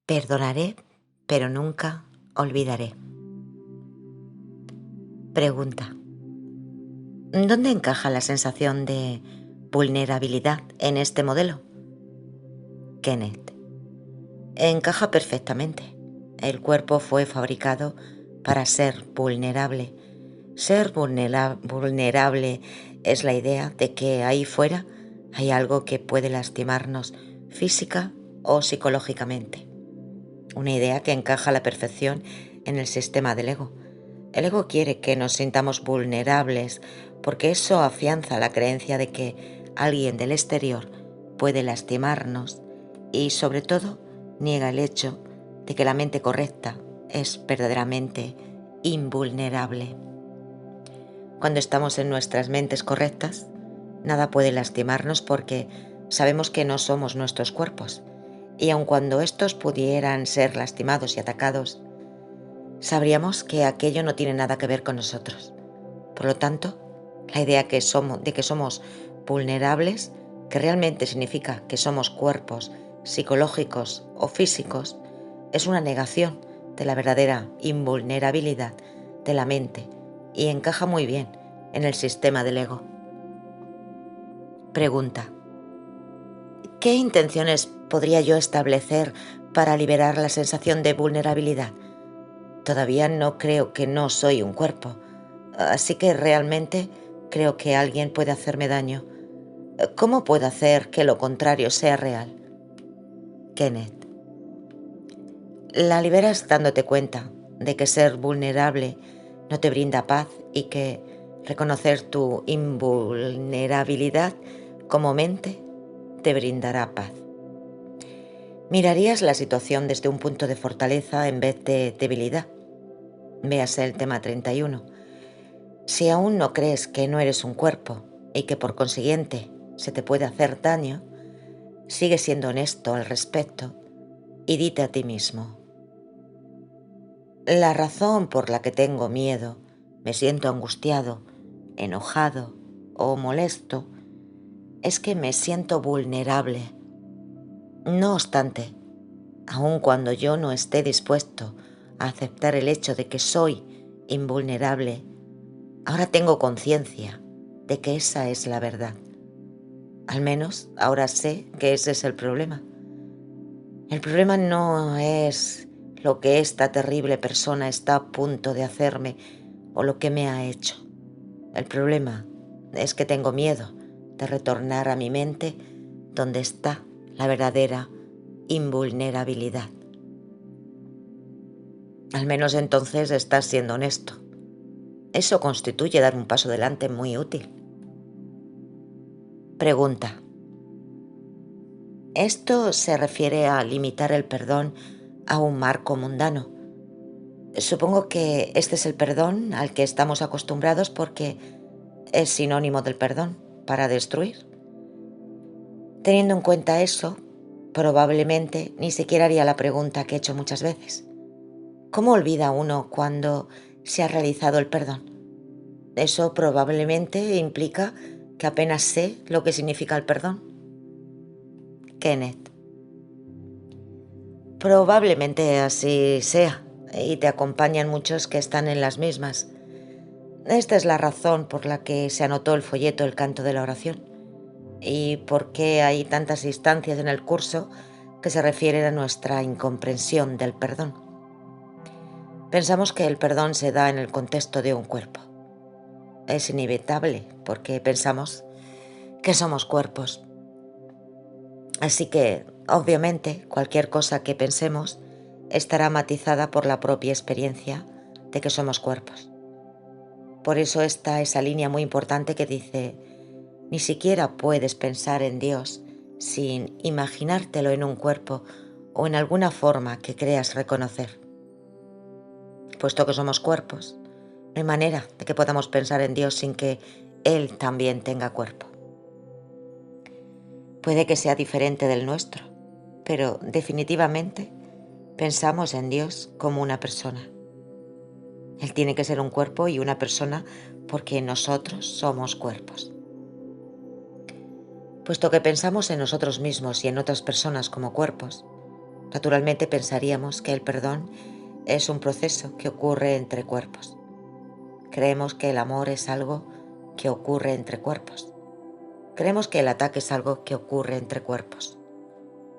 Perdonaré, pero nunca olvidaré. Pregunta: ¿dónde encaja la sensación de vulnerabilidad en este modelo? Kenneth: encaja perfectamente. El cuerpo fue fabricado para ser vulnerable. Ser vulnerable es la idea de que ahí fuera hay algo que puede lastimarnos física o psicológicamente. Una idea que encaja a la perfección en el sistema del ego. El ego quiere que nos sintamos vulnerables porque eso afianza la creencia de que alguien del exterior puede lastimarnos y, sobre todo, niega el hecho de que la mente correcta es verdaderamente invulnerable. Cuando estamos en nuestras mentes correctas, nada puede lastimarnos porque sabemos que no somos nuestros cuerpos, y aun cuando estos pudieran ser lastimados y atacados, sabríamos que aquello no tiene nada que ver con nosotros. Por lo tanto, la idea de que somos vulnerables, que realmente significa que somos cuerpos psicológicos o físicos, es una negación de la verdadera invulnerabilidad de la mente y encaja muy bien en el sistema del ego. Pregunta: ¿qué intenciones podría yo establecer para liberar la sensación de vulnerabilidad? Todavía no creo que no soy un cuerpo, así que realmente creo que alguien puede hacerme daño. ¿Cómo puedo hacer que lo contrario sea real? Kenneth: la liberas dándote cuenta de que ser vulnerable no te brinda paz y que reconocer tu invulnerabilidad como mente te brindará paz. Mirarías la situación desde un punto de fortaleza en vez de debilidad. Véase el tema 31. Si aún no crees que no eres un cuerpo y que por consiguiente se te puede hacer daño, sigue siendo honesto al respecto y dite a ti mismo: la razón por la que tengo miedo, me siento angustiado, enojado o molesto, es que me siento vulnerable. No obstante, aun cuando yo no esté dispuesto a aceptar el hecho de que soy invulnerable, ahora tengo conciencia de que esa es la verdad. Al menos ahora sé que ese es el problema. El problema no es lo que esta terrible persona está a punto de hacerme o lo que me ha hecho. El problema es que tengo miedo de retornar a mi mente donde está la verdadera invulnerabilidad. Al menos entonces estás siendo honesto. Eso constituye dar un paso adelante muy útil. Pregunta: ¿esto se refiere a limitar el perdón a un marco mundano? Supongo que este es el perdón al que estamos acostumbrados porque es sinónimo del perdón para destruir. Teniendo en cuenta eso, probablemente ni siquiera haría la pregunta que he hecho muchas veces: ¿cómo olvida uno cuando se ha realizado el perdón? Eso probablemente implica que apenas sé lo que significa el perdón. Kenneth: probablemente así sea, y te acompañan muchos que están en las mismas. Esta es la razón por la que se anotó el folleto El canto de la oración, y por qué hay tantas instancias en el curso que se refieren a nuestra incomprensión del perdón. Pensamos que el perdón se da en el contexto de un cuerpo. Es inevitable porque pensamos que somos cuerpos. Así que, obviamente, cualquier cosa que pensemos estará matizada por la propia experiencia de que somos cuerpos. Por eso está esa línea muy importante que dice: ni siquiera puedes pensar en Dios sin imaginártelo en un cuerpo o en alguna forma que creas reconocer. Puesto que somos cuerpos, no hay manera de que podamos pensar en Dios sin que Él también tenga cuerpo. Puede que sea diferente del nuestro, pero definitivamente pensamos en Dios como una persona. Él tiene que ser un cuerpo y una persona porque nosotros somos cuerpos. Puesto que pensamos en nosotros mismos y en otras personas como cuerpos, Naturalmente pensaríamos que el perdón es un proceso que ocurre entre cuerpos. Creemos que el amor es algo que ocurre entre cuerpos. Creemos que el ataque es algo que ocurre entre cuerpos.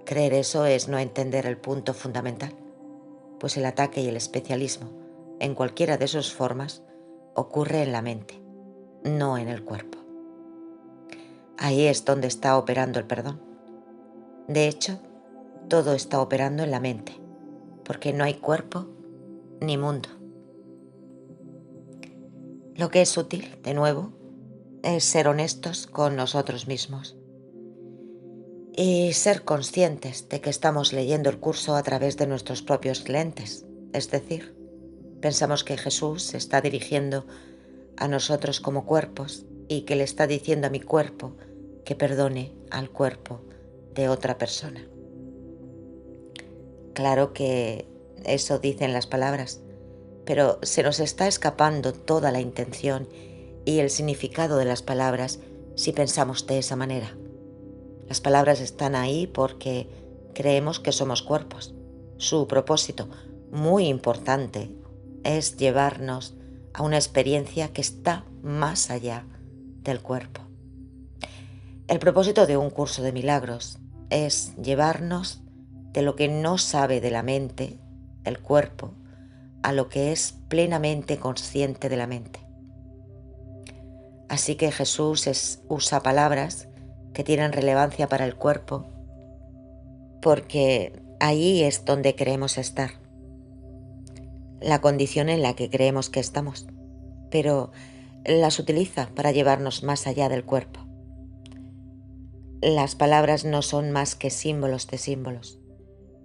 Creer eso es no entender el punto fundamental, pues el ataque y el especialismo, en cualquiera de sus formas, ocurre en la mente, no en el cuerpo. Ahí es donde está operando el perdón. De hecho, todo está operando en la mente, porque no hay cuerpo ni mundo. Lo que es útil, de nuevo, es ser honestos con nosotros mismos y ser conscientes de que estamos leyendo el curso a través de nuestros propios lentes, es decir, pensamos que Jesús se está dirigiendo a nosotros como cuerpos y que le está diciendo a mi cuerpo que perdone al cuerpo de otra persona. Claro que eso dicen las palabras, pero se nos está escapando toda la intención y el significado de las palabras si pensamos de esa manera. Las palabras están ahí porque creemos que somos cuerpos. Su propósito, muy importante, es llevarnos a una experiencia que está más allá del cuerpo. El propósito de un curso de milagros es llevarnos de lo que no sabe de la mente, el cuerpo, a lo que es plenamente consciente de la mente. Así que Jesús usa palabras que tienen relevancia para el cuerpo porque ahí es donde queremos estar, la condición en la que creemos que estamos, pero las utiliza para llevarnos más allá del cuerpo. Las palabras no son más que símbolos de símbolos,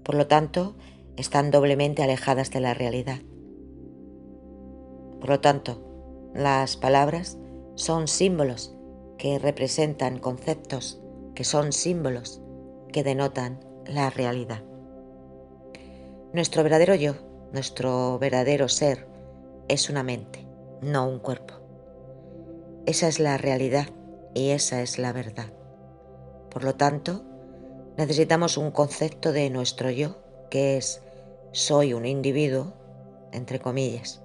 por lo tanto, están doblemente alejadas de la realidad. Por lo tanto, las palabras son símbolos que representan conceptos, que son símbolos que denotan la realidad. Nuestro verdadero yo, nuestro verdadero ser, es una mente, no un cuerpo. Esa es la realidad y esa es la verdad. Por lo tanto, necesitamos un concepto de nuestro yo, que es soy un individuo, entre comillas.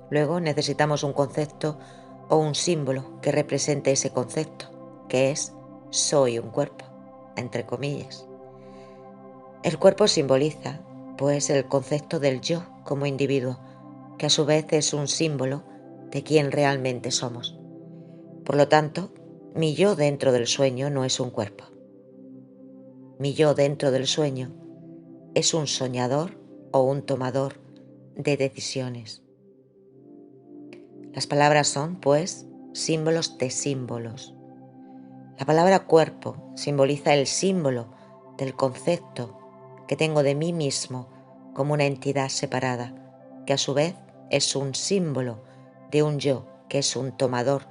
Luego necesitamos un concepto o un símbolo que represente ese concepto, que es soy un cuerpo, entre comillas. El cuerpo simboliza, pues, el concepto del yo como individuo, que a su vez es un símbolo de quién realmente somos. Por lo tanto, mi yo dentro del sueño no es un cuerpo. Mi yo dentro del sueño es un soñador o un tomador de decisiones. Las palabras son, pues, símbolos de símbolos. La palabra cuerpo simboliza el símbolo del concepto que tengo de mí mismo como una entidad separada, que a su vez es un símbolo de un yo que es un tomador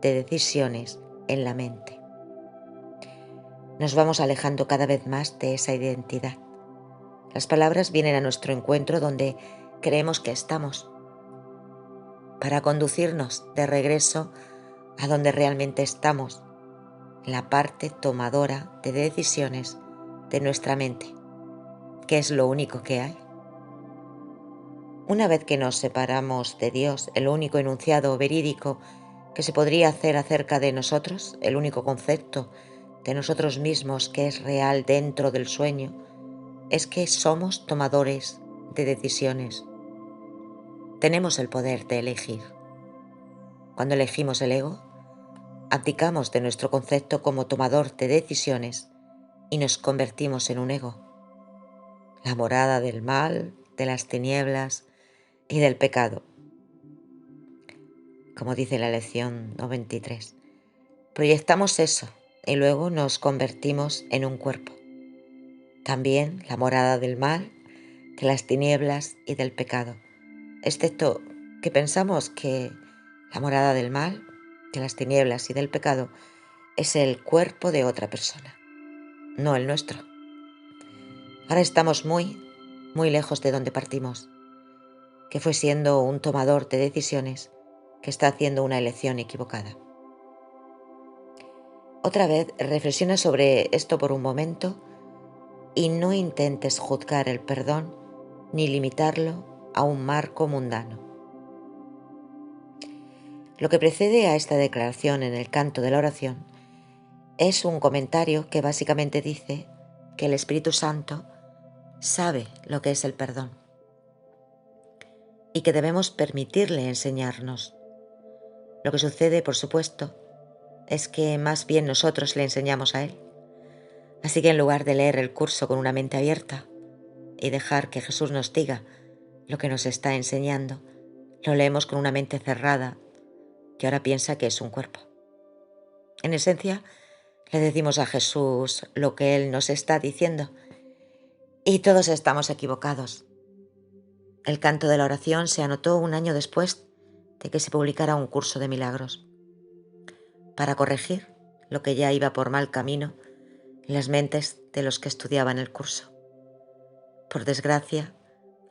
de decisiones en la mente. Nos vamos alejando cada vez más de esa identidad. Las palabras vienen a nuestro encuentro donde creemos que estamos, para conducirnos de regreso a donde realmente estamos, la parte tomadora de decisiones de nuestra mente, que es lo único que hay. Una vez que nos separamos de Dios, el único enunciado verídico que se podría hacer acerca de nosotros, el único concepto de nosotros mismos que es real dentro del sueño, es que somos tomadores de decisiones. Tenemos el poder de elegir. Cuando elegimos el ego, abdicamos de nuestro concepto como tomador de decisiones y nos convertimos en un ego, la morada del mal, de las tinieblas y del pecado. Como dice la lección 93, proyectamos eso y luego nos convertimos en un cuerpo. También la morada del mal, de las tinieblas y del pecado, excepto que pensamos que la morada del mal, de las tinieblas y del pecado es el cuerpo de otra persona, no el nuestro. Ahora estamos muy lejos de donde partimos, que fue siendo un tomador de decisiones que está haciendo una elección equivocada. Otra vez reflexiona sobre esto por un momento y no intentes juzgar el perdón ni limitarlo a un marco mundano. Lo que precede a esta declaración en el canto de la oración es un comentario que básicamente dice que el Espíritu Santo sabe lo que es el perdón y que debemos permitirle enseñarnos. Lo que sucede, por supuesto, es que más bien nosotros le enseñamos a Él. Así que en lugar de leer el curso con una mente abierta y dejar que Jesús nos diga lo que nos está enseñando, lo leemos con una mente cerrada que ahora piensa que es un cuerpo. En esencia, le decimos a Jesús lo que Él nos está diciendo y todos estamos equivocados. El canto de la oración se anotó un año después de que se publicara un curso de milagros, para corregir lo que ya iba por mal camino en las mentes de los que estudiaban el curso. Por desgracia,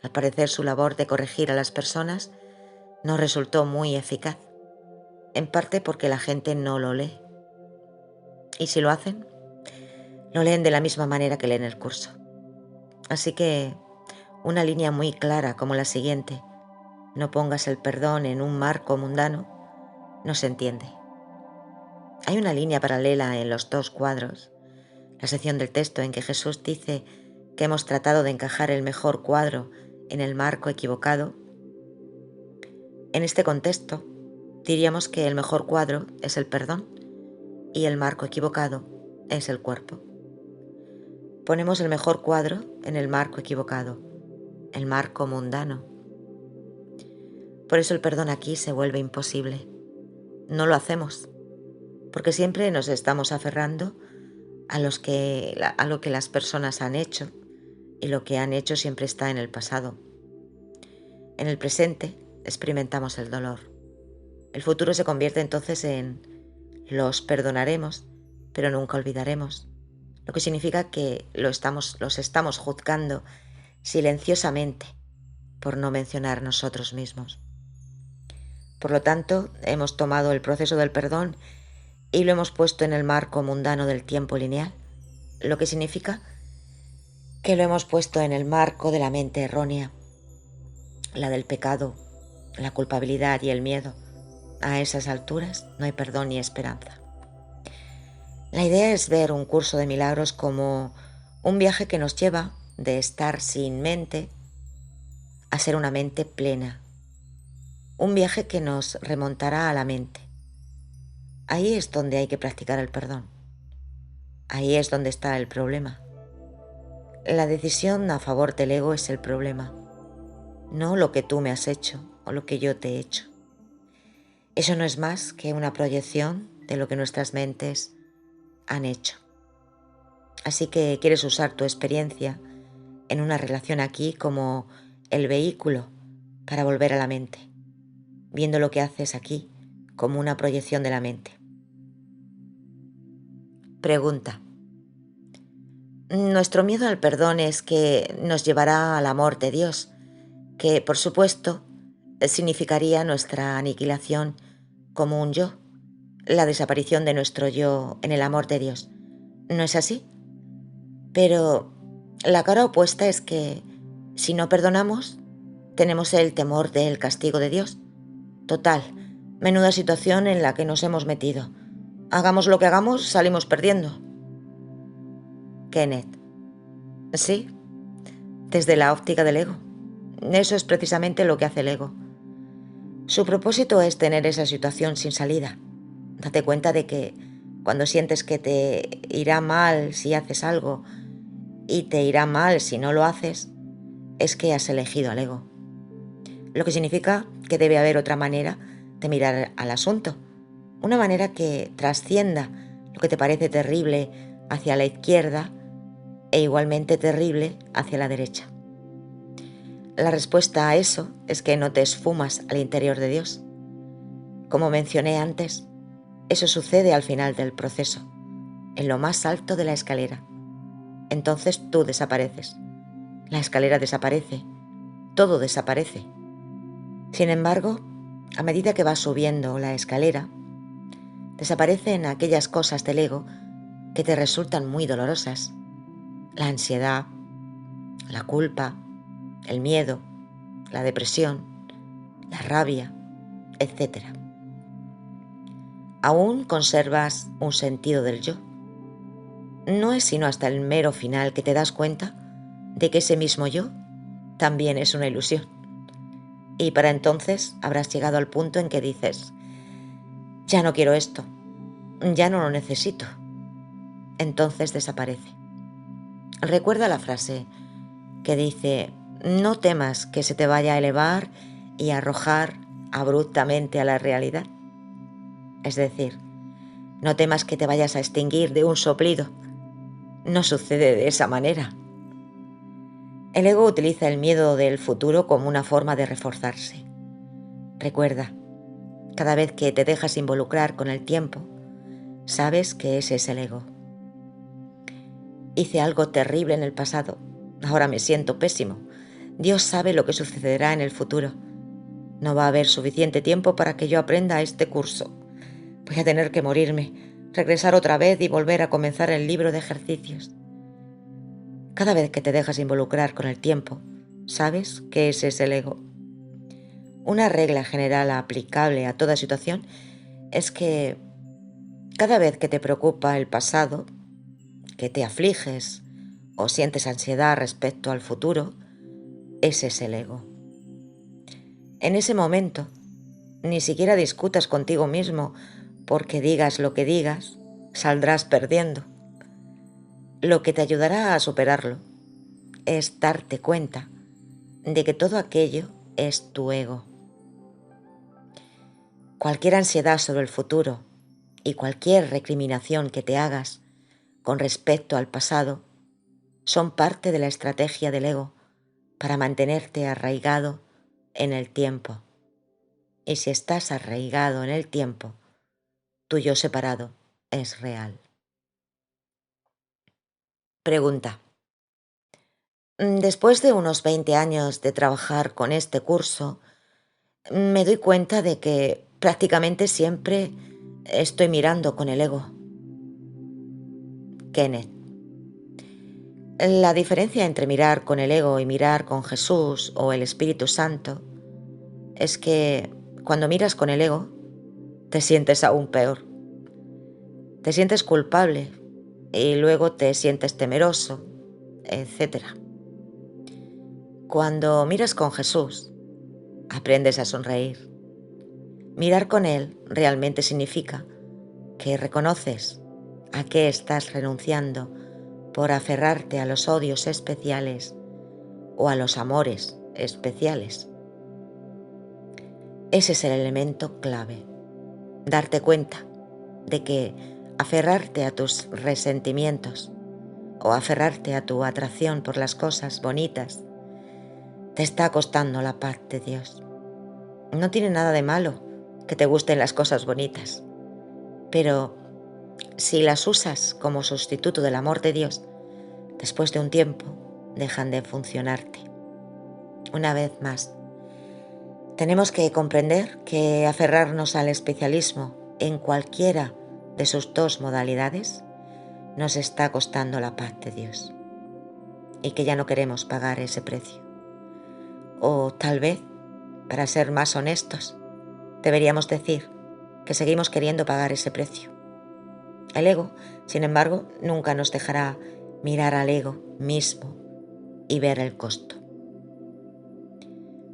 al parecer su labor de corregir a las personas no resultó muy eficaz, en parte porque la gente no lo lee. Y si lo hacen, lo leen de la misma manera que leen el curso. Así que una línea muy clara como la siguiente, no pongas el perdón en un marco mundano, no se entiende. Hay una línea paralela en los dos cuadros, la sección del texto en que Jesús dice que hemos tratado de encajar el mejor cuadro en el marco equivocado. En este contexto, diríamos que el mejor cuadro es el perdón y el marco equivocado es el cuerpo. Ponemos el mejor cuadro en el marco equivocado, el marco mundano. Por eso el perdón aquí se vuelve imposible. No lo hacemos, porque siempre nos estamos aferrando a lo que las personas han hecho, y lo que han hecho siempre está en el pasado. En el presente experimentamos el dolor. El futuro se convierte entonces en los perdonaremos, pero nunca olvidaremos, lo que significa que los estamos juzgando silenciosamente por no mencionar nosotros mismos. Por lo tanto, hemos tomado el proceso del perdón y lo hemos puesto en el marco mundano del tiempo lineal, lo que significa que lo hemos puesto en el marco de la mente errónea, la del pecado, la culpabilidad y el miedo. A esas alturas no hay perdón ni esperanza. La idea es ver un curso de milagros como un viaje que nos lleva de estar sin mente a ser una mente plena. Un viaje que nos remontará a la mente. Ahí es donde hay que practicar el perdón. Ahí es donde está el problema. La decisión a favor del ego es el problema, no lo que tú me has hecho o lo que yo te he hecho. Eso no es más que una proyección de lo que nuestras mentes han hecho. Así que quieres usar tu experiencia en una relación aquí como el vehículo para volver a la mente, viendo lo que haces aquí como una proyección de la mente. Pregunta. Nuestro miedo al perdón es que nos llevará al amor de Dios, que, por supuesto, significaría nuestra aniquilación como un yo, la desaparición de nuestro yo en el amor de Dios. ¿No es así? Pero la cara opuesta es que, si no perdonamos, tenemos el temor del castigo de Dios. Total, menuda situación en la que nos hemos metido. Hagamos lo que hagamos, salimos perdiendo. Kenneth. Sí, desde la óptica del ego. Eso es precisamente lo que hace el ego. Su propósito es tener esa situación sin salida. Date cuenta de que cuando sientes que te irá mal si haces algo y te irá mal si no lo haces, es que has elegido al ego. Lo que significa que debe haber otra manera de mirar al asunto. Una manera que trascienda lo que te parece terrible hacia la izquierda e igualmente terrible hacia la derecha. La respuesta a eso es que no te esfumas al interior de Dios. Como mencioné antes, eso sucede al final del proceso, en lo más alto de la escalera. Entonces tú desapareces. La escalera desaparece. Todo desaparece. Sin embargo, a medida que vas subiendo la escalera, desaparecen aquellas cosas del ego que te resultan muy dolorosas. la ansiedad, la culpa, el miedo, la depresión, la rabia, etc. Aún conservas un sentido del yo. No es sino hasta el mero final que te das cuenta de que ese mismo yo también es una ilusión. Y para entonces habrás llegado al punto en que dices, ya no quiero esto, ya no lo necesito. Entonces desaparece. Recuerda la frase que dice, no temas que se te vaya a elevar y arrojar abruptamente a la realidad. Es decir, no temas que te vayas a extinguir de un soplido. No sucede de esa manera. El ego utiliza el miedo del futuro como una forma de reforzarse. Recuerda, cada vez que te dejas involucrar con el tiempo, sabes que ese es el ego. Hice algo terrible en el pasado, ahora me siento pésimo. Dios sabe lo que sucederá en el futuro. No va a haber suficiente tiempo para que yo aprenda este curso. Voy a tener que morirme, regresar otra vez y volver a comenzar el libro de ejercicios. Cada vez que te dejas involucrar con el tiempo, sabes que ese es el ego. Una regla general aplicable a toda situación es que cada vez que te preocupa el pasado, que te afliges o sientes ansiedad respecto al futuro, ese es el ego. En ese momento, ni siquiera discutas contigo mismo porque digas lo que digas, saldrás perdiendo. Lo que te ayudará a superarlo es darte cuenta de que todo aquello es tu ego. Cualquier ansiedad sobre el futuro y cualquier recriminación que te hagas con respecto al pasado son parte de la estrategia del ego para mantenerte arraigado en el tiempo. Y si estás arraigado en el tiempo, tu yo separado es real. Pregunta. Después de unos 20 años de trabajar con este curso, me doy cuenta de que prácticamente siempre estoy mirando con el ego. Kenneth. La diferencia entre mirar con el ego y mirar con Jesús o el Espíritu Santo es que cuando miras con el ego te sientes aún peor. Te sientes culpable y luego te sientes temeroso, etc. Cuando miras con Jesús, aprendes a sonreír. Mirar con Él realmente significa que reconoces a qué estás renunciando por aferrarte a los odios especiales o a los amores especiales. Ese es el elemento clave, darte cuenta de que aferrarte a tus resentimientos o aferrarte a tu atracción por las cosas bonitas te está costando la paz de Dios. No tiene nada de malo que te gusten las cosas bonitas, pero si las usas como sustituto del amor de Dios, después de un tiempo dejan de funcionarte. Una vez más, tenemos que comprender que aferrarnos al especialismo en cualquiera de sus dos modalidades nos está costando la paz de Dios y que ya no queremos pagar ese precio. O tal vez, para ser más honestos, deberíamos decir que seguimos queriendo pagar ese precio. El ego, sin embargo, nunca nos dejará mirar al ego mismo y ver el costo.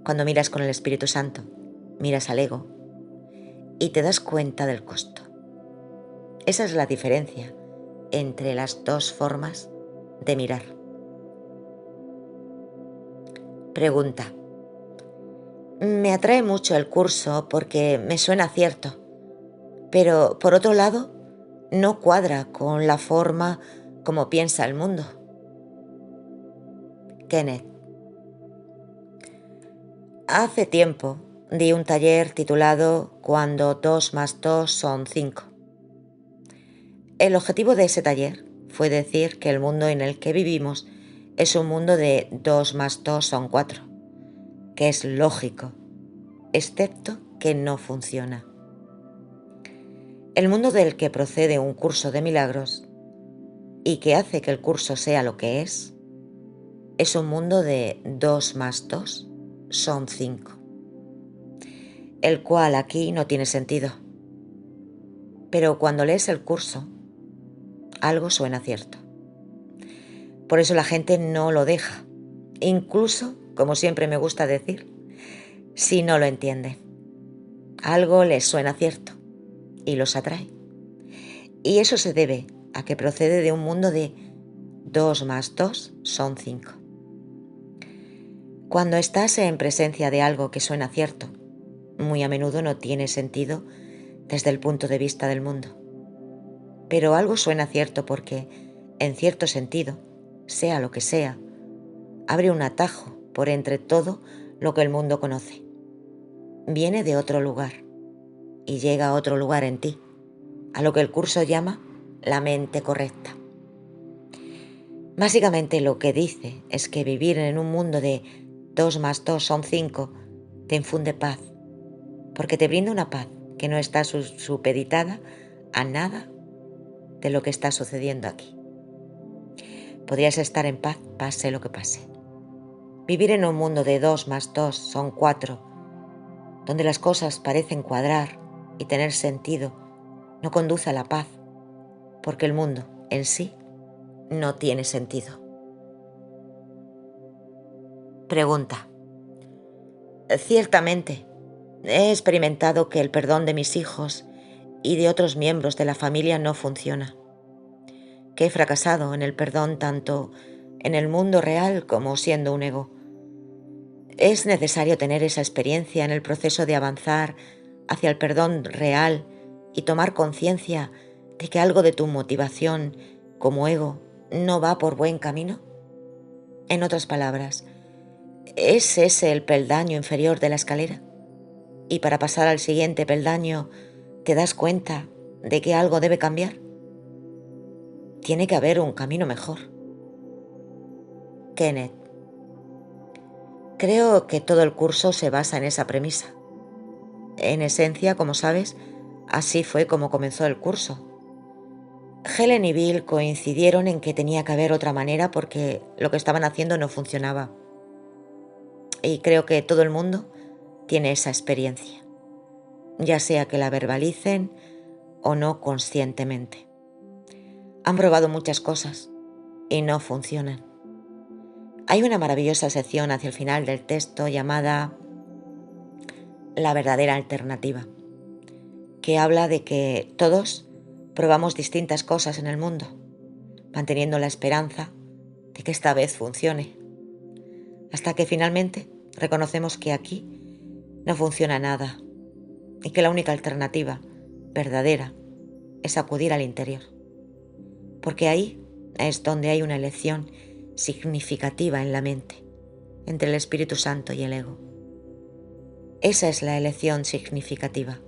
Cuando miras con el Espíritu Santo, miras al ego y te das cuenta del costo. Esa es la diferencia entre las dos formas de mirar. Pregunta. Me atrae mucho el curso porque me suena cierto, pero por otro lado, no cuadra con la forma como piensa el mundo. Kenneth. Hace tiempo di un taller titulado Cuando 2 más 2 son 5. El objetivo de ese taller fue decir que el mundo en el que vivimos es un mundo de 2 más 2 son 4, que es lógico, excepto que no funciona. El mundo del que procede un curso de milagros y que hace que el curso sea lo que es un mundo de 2 más 2 son 5, el cual aquí no tiene sentido. Pero cuando lees el curso, algo suena cierto. Por eso la gente no lo deja, incluso, como siempre me gusta decir, si no lo entiende. Algo les suena cierto y los atrae. Y eso se debe a que procede de un mundo de 2 más 2 son 5. Cuando estás en presencia de algo que suena cierto, muy a menudo no tiene sentido desde el punto de vista del mundo. Pero algo suena cierto porque, en cierto sentido, sea lo que sea, abre un atajo por entre todo lo que el mundo conoce. Viene de otro lugar y llega a otro lugar en ti, a lo que el curso llama la mente correcta. Básicamente lo que dice es que vivir en un mundo de 2 más 2 son 5 te infunde paz, porque te brinda una paz que no está supeditada a nada de lo que está sucediendo aquí. Podrías estar en paz pase lo que pase. Vivir en un mundo de 2 más 2 son 4, donde las cosas parecen cuadrar y tener sentido, no conduce a la paz, porque el mundo en sí no tiene sentido. Pregunta. Ciertamente, he experimentado que el perdón de mis hijos y de otros miembros de la familia no funciona. Que he fracasado en el perdón tanto en el mundo real como siendo un ego. Es necesario tener esa experiencia en el proceso de avanzar hacia el perdón real y tomar conciencia de que algo de tu motivación como ego no va por buen camino. En otras palabras, ¿es ese el peldaño inferior de la escalera? Y para pasar al siguiente peldaño, ¿te das cuenta de que algo debe cambiar? Tiene que haber un camino mejor. Kenneth. Creo que todo el curso se basa en esa premisa. En esencia, como sabes, así fue como comenzó el curso. Helen y Bill coincidieron en que tenía que haber otra manera porque lo que estaban haciendo no funcionaba. Y creo que todo el mundo tiene esa experiencia, ya sea que la verbalicen o no conscientemente. Han probado muchas cosas y no funcionan. Hay una maravillosa sección hacia el final del texto llamada La verdadera alternativa, que habla de que todos probamos distintas cosas en el mundo, manteniendo la esperanza de que esta vez funcione, hasta que finalmente reconocemos que aquí no funciona nada y que la única alternativa verdadera es acudir al interior, porque ahí es donde hay una elección significativa en la mente, entre el Espíritu Santo y el ego. Esa es la elección significativa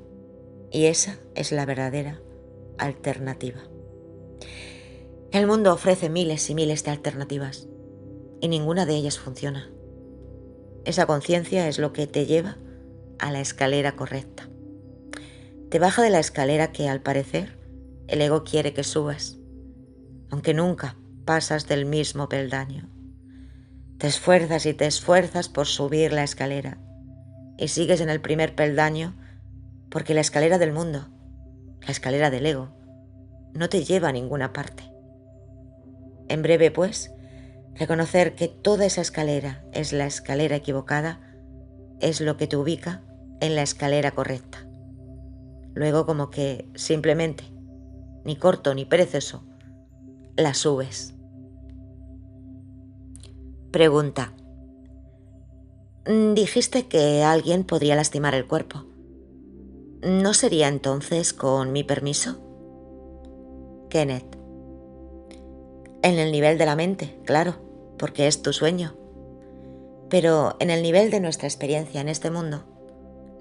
y esa es la verdadera alternativa. El mundo ofrece miles y miles de alternativas y ninguna de ellas funciona. Esa conciencia es lo que te lleva a la escalera correcta. Te baja de la escalera que, al parecer, el ego quiere que subas, aunque nunca pasas del mismo peldaño. Te esfuerzas y te esfuerzas por subir la escalera y sigues en el primer peldaño porque la escalera del mundo, la escalera del ego, no te lleva a ninguna parte. En breve, pues, reconocer que toda esa escalera es la escalera equivocada es lo que te ubica en la escalera correcta. Luego, como que simplemente, ni corto ni perezoso, la subes. Pregunta. Dijiste que alguien podría lastimar el cuerpo. ¿No sería entonces con mi permiso? Kenneth. En el nivel de la mente, claro, porque es tu sueño. Pero en el nivel de nuestra experiencia en este mundo,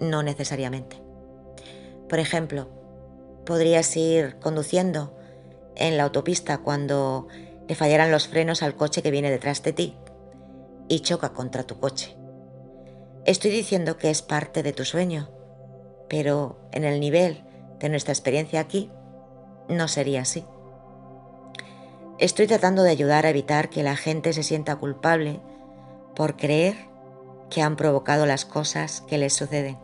no necesariamente. Por ejemplo, podrías ir conduciendo en la autopista cuando le fallaran los frenos al coche que viene detrás de ti y choca contra tu coche. Estoy diciendo que es parte de tu sueño, pero en el nivel de nuestra experiencia aquí, no sería así. Estoy tratando de ayudar a evitar que la gente se sienta culpable por creer que han provocado las cosas que les suceden.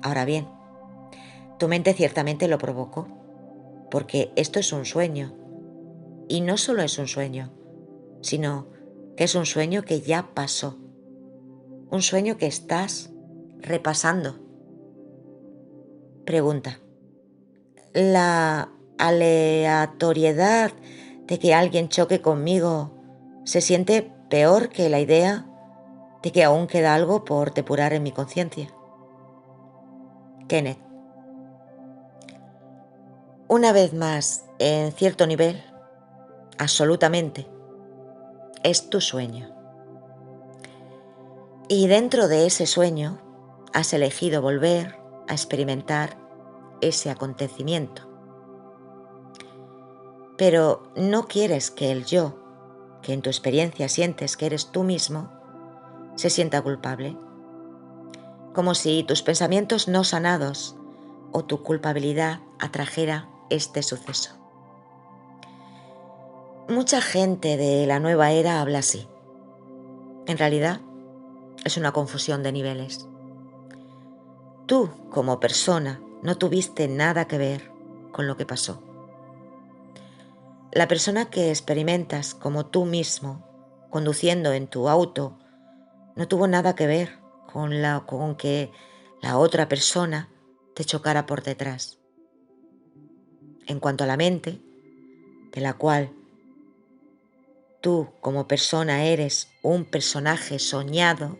Ahora bien, tu mente ciertamente lo provocó, porque esto es un sueño. Y no solo es un sueño, sino que es un sueño que ya pasó. Un sueño que estás repasando. Pregunta: ¿la aleatoriedad de que alguien choque conmigo se siente peor que la idea de que aún queda algo por depurar en mi conciencia? Kenneth: una vez más, en cierto nivel, absolutamente, es tu sueño. Y dentro de ese sueño has elegido volver a experimentar ese acontecimiento. Pero no quieres que el yo, que en tu experiencia sientes que eres tú mismo, se sienta culpable. Como si tus pensamientos no sanados o tu culpabilidad atrajera este suceso. Mucha gente de la nueva era habla así. En realidad, es una confusión de niveles. Tú, como persona, no tuviste nada que ver con lo que pasó. La persona que experimentas como tú mismo, conduciendo en tu auto, no tuvo nada que ver con que la otra persona te chocara por detrás. En cuanto a la mente, de la cual tú como persona eres un personaje soñado,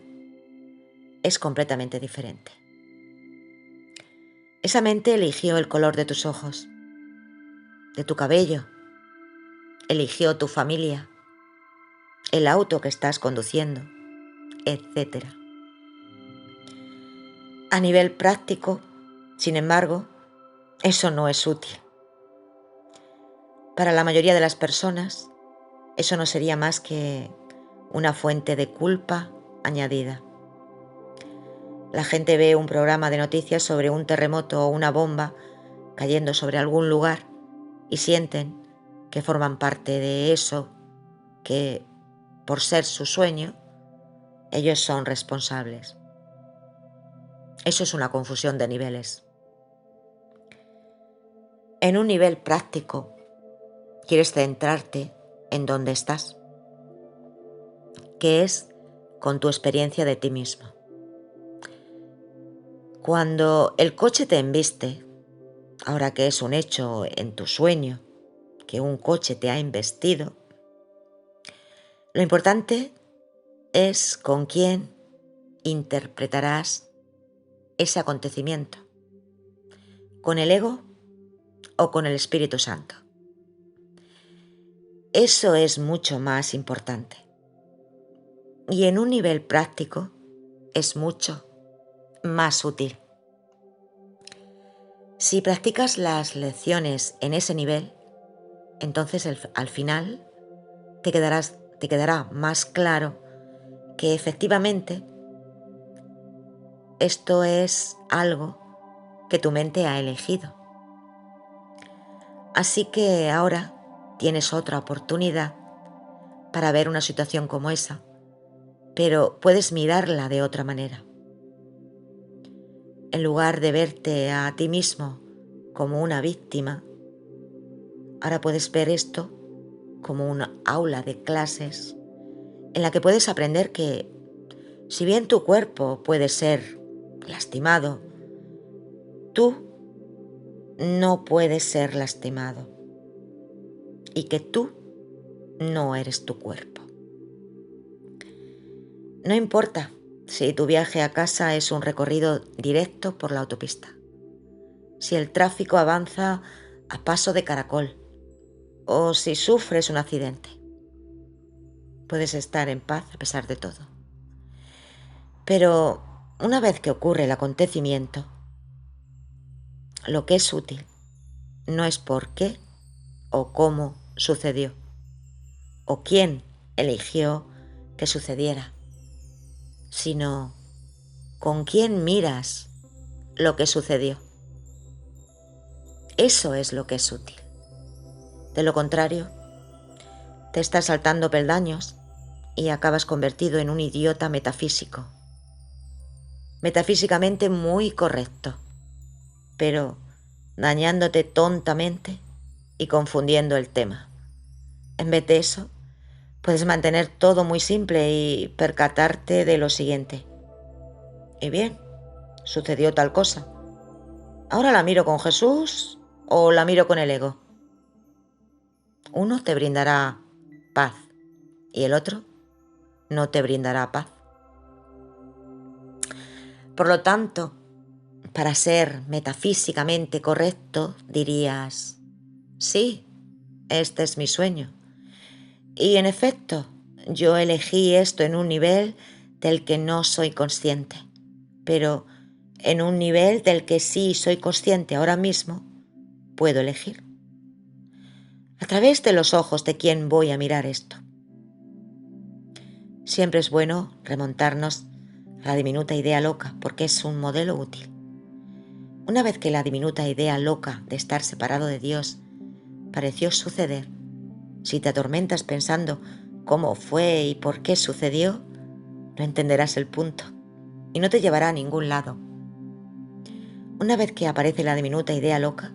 es completamente diferente. Esa mente eligió el color de tus ojos, de tu cabello, eligió tu familia, el auto que estás conduciendo, etc. A nivel práctico, sin embargo, eso no es útil. Para la mayoría de las personas, eso no sería más que una fuente de culpa añadida. La gente ve un programa de noticias sobre un terremoto o una bomba cayendo sobre algún lugar y sienten que forman parte de eso, que, por ser su sueño, ellos son responsables. Eso es una confusión de niveles. En un nivel práctico, quieres centrarte en dónde estás, que es con tu experiencia de ti mismo. Cuando el coche te embiste, ahora que es un hecho en tu sueño, que un coche te ha embestido, lo importante es con quién interpretarás ese acontecimiento, con el ego o con el Espíritu Santo. Eso es mucho más importante. Y en un nivel práctico es mucho más útil. Si practicas las lecciones en ese nivel, entonces al final te quedará más claro que efectivamente esto es algo que tu mente ha elegido. Así que ahora tienes otra oportunidad para ver una situación como esa, pero puedes mirarla de otra manera. En lugar de verte a ti mismo como una víctima, ahora puedes ver esto como una aula de clases en la que puedes aprender que, si bien tu cuerpo puede ser lastimado, tú no puedes ser lastimado y que tú no eres tu cuerpo. No importa si tu viaje a casa es un recorrido directo por la autopista, si el tráfico avanza a paso de caracol o si sufres un accidente. Puedes estar en paz a pesar de todo. Pero una vez que ocurre el acontecimiento, lo que es útil no es por qué o cómo sucedió, o quién eligió que sucediera, sino con quién miras lo que sucedió. Eso es lo que es útil. De lo contrario, Te estás saltando peldaños y acabas convertido en un idiota metafísico. Metafísicamente muy correcto, pero dañándote tontamente y confundiendo el tema. En vez de eso, puedes mantener todo muy simple y percatarte de lo siguiente. Y bien, sucedió tal cosa. ¿Ahora la miro con Jesús o la miro con el ego? Uno te brindará paz y el otro no te brindará paz. Por lo tanto, para ser metafísicamente correcto, dirías, sí, este es mi sueño. Y en efecto, yo elegí esto en un nivel del que no soy consciente, pero en un nivel del que sí soy consciente ahora mismo, puedo elegir. A través de los ojos de quién voy a mirar esto. Siempre es bueno remontarnos a la diminuta idea loca porque es un modelo útil. Una vez que la diminuta idea loca de estar separado de Dios pareció suceder, si te atormentas pensando cómo fue y por qué sucedió, no entenderás el punto y no te llevará a ningún lado. Una vez que aparece la diminuta idea loca,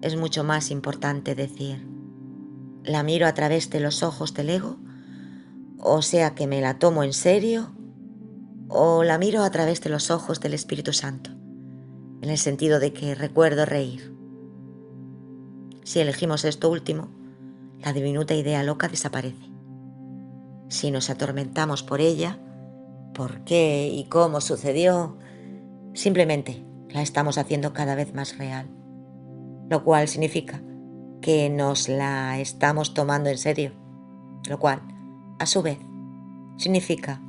es mucho más importante decir, la miro a través de los ojos del ego, o sea que me la tomo en serio, o la miro a través de los ojos del Espíritu Santo, en el sentido de que recuerdo reír. Si elegimos esto último, la diminuta idea loca desaparece. Si nos atormentamos por ella, por qué y cómo sucedió, simplemente la estamos haciendo cada vez más real, lo cual significa que nos la estamos tomando en serio, lo cual, a su vez, significa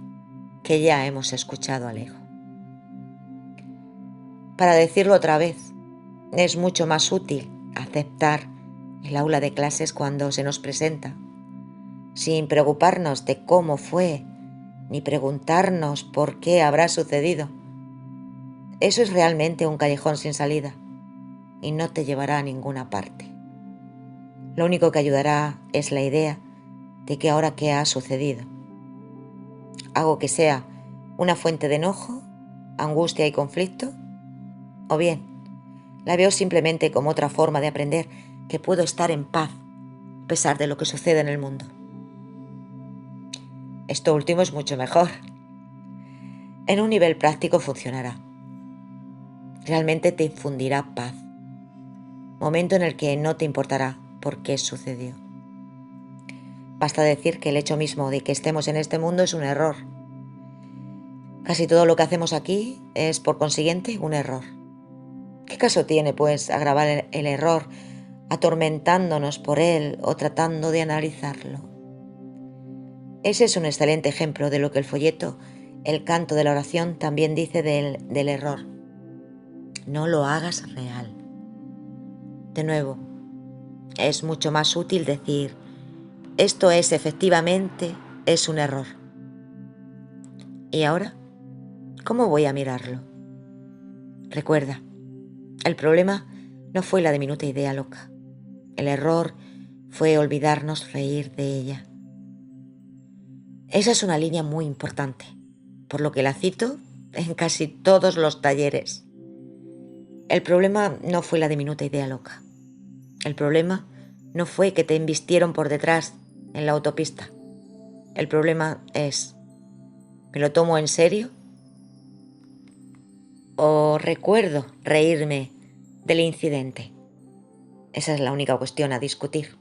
que ya hemos escuchado al ego. Para decirlo otra vez, es mucho más útil aceptar el aula de clases cuando se nos presenta, sin preocuparnos de cómo fue, ni preguntarnos por qué habrá sucedido. Eso es realmente un callejón sin salida y no te llevará a ninguna parte. Lo único que ayudará es la idea de que ahora qué ha sucedido. Hago que sea una fuente de enojo, angustia y conflicto, o bien la veo simplemente como otra forma de aprender que puedo estar en paz a pesar de lo que sucede en el mundo. Esto último es mucho mejor. En un nivel práctico funcionará. Realmente te infundirá paz. Momento en el que no te importará por qué sucedió. Basta decir que el hecho mismo de que estemos en este mundo es un error. Casi todo lo que hacemos aquí es, por consiguiente, un error. ¿Qué caso tiene, pues, agravar el error atormentándonos por él o tratando de analizarlo? Ese es un excelente ejemplo de lo que el folleto El canto de la oración también dice del error. No lo hagas real. De nuevo, es mucho más útil decir, esto es un error. ¿Y ahora? ¿Cómo voy a mirarlo? Recuerda, el problema no fue la diminuta idea loca. El error fue olvidarnos reír de ella. Esa es una línea muy importante, por lo que la cito en casi todos los talleres. El problema no fue la diminuta idea loca. El problema no fue que te embistieron por detrás en la autopista. El problema es, ¿me lo tomo en serio? ¿O recuerdo reírme del incidente? Esa es la única cuestión a discutir.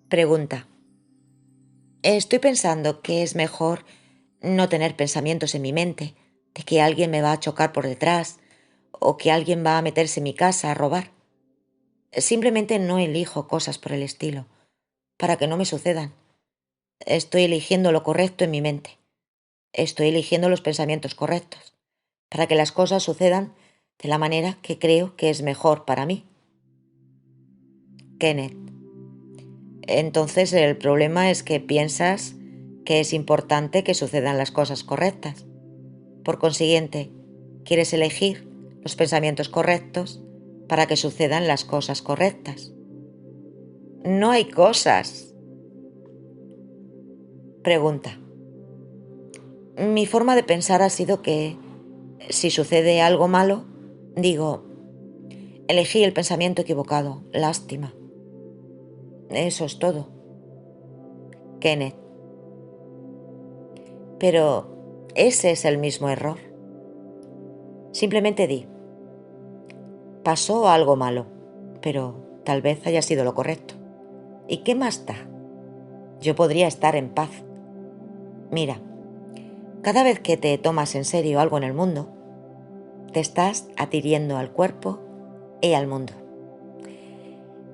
Pregunta. Estoy pensando que es mejor no tener pensamientos en mi mente de que alguien me va a chocar por detrás o que alguien va a meterse en mi casa a robar. Simplemente no elijo cosas por el estilo, para que no me sucedan. Estoy eligiendo lo correcto en mi mente. Estoy eligiendo los pensamientos correctos, para que las cosas sucedan de la manera que creo que es mejor para mí. Kenneth. Entonces el problema es que piensas que es importante que sucedan las cosas correctas. Por consiguiente, quieres elegir los pensamientos correctos para que sucedan las cosas correctas. No hay cosas. Pregunta. Mi forma de pensar ha sido que si sucede algo malo, digo, elegí el pensamiento equivocado, lástima. Eso es todo. Kenneth. Pero ese es el mismo error. Simplemente di, pasó algo malo, pero tal vez haya sido lo correcto. ¿Y qué más da? Yo podría estar en paz. Mira, cada vez que te tomas en serio algo en el mundo, te estás adhiriendo al cuerpo y al mundo.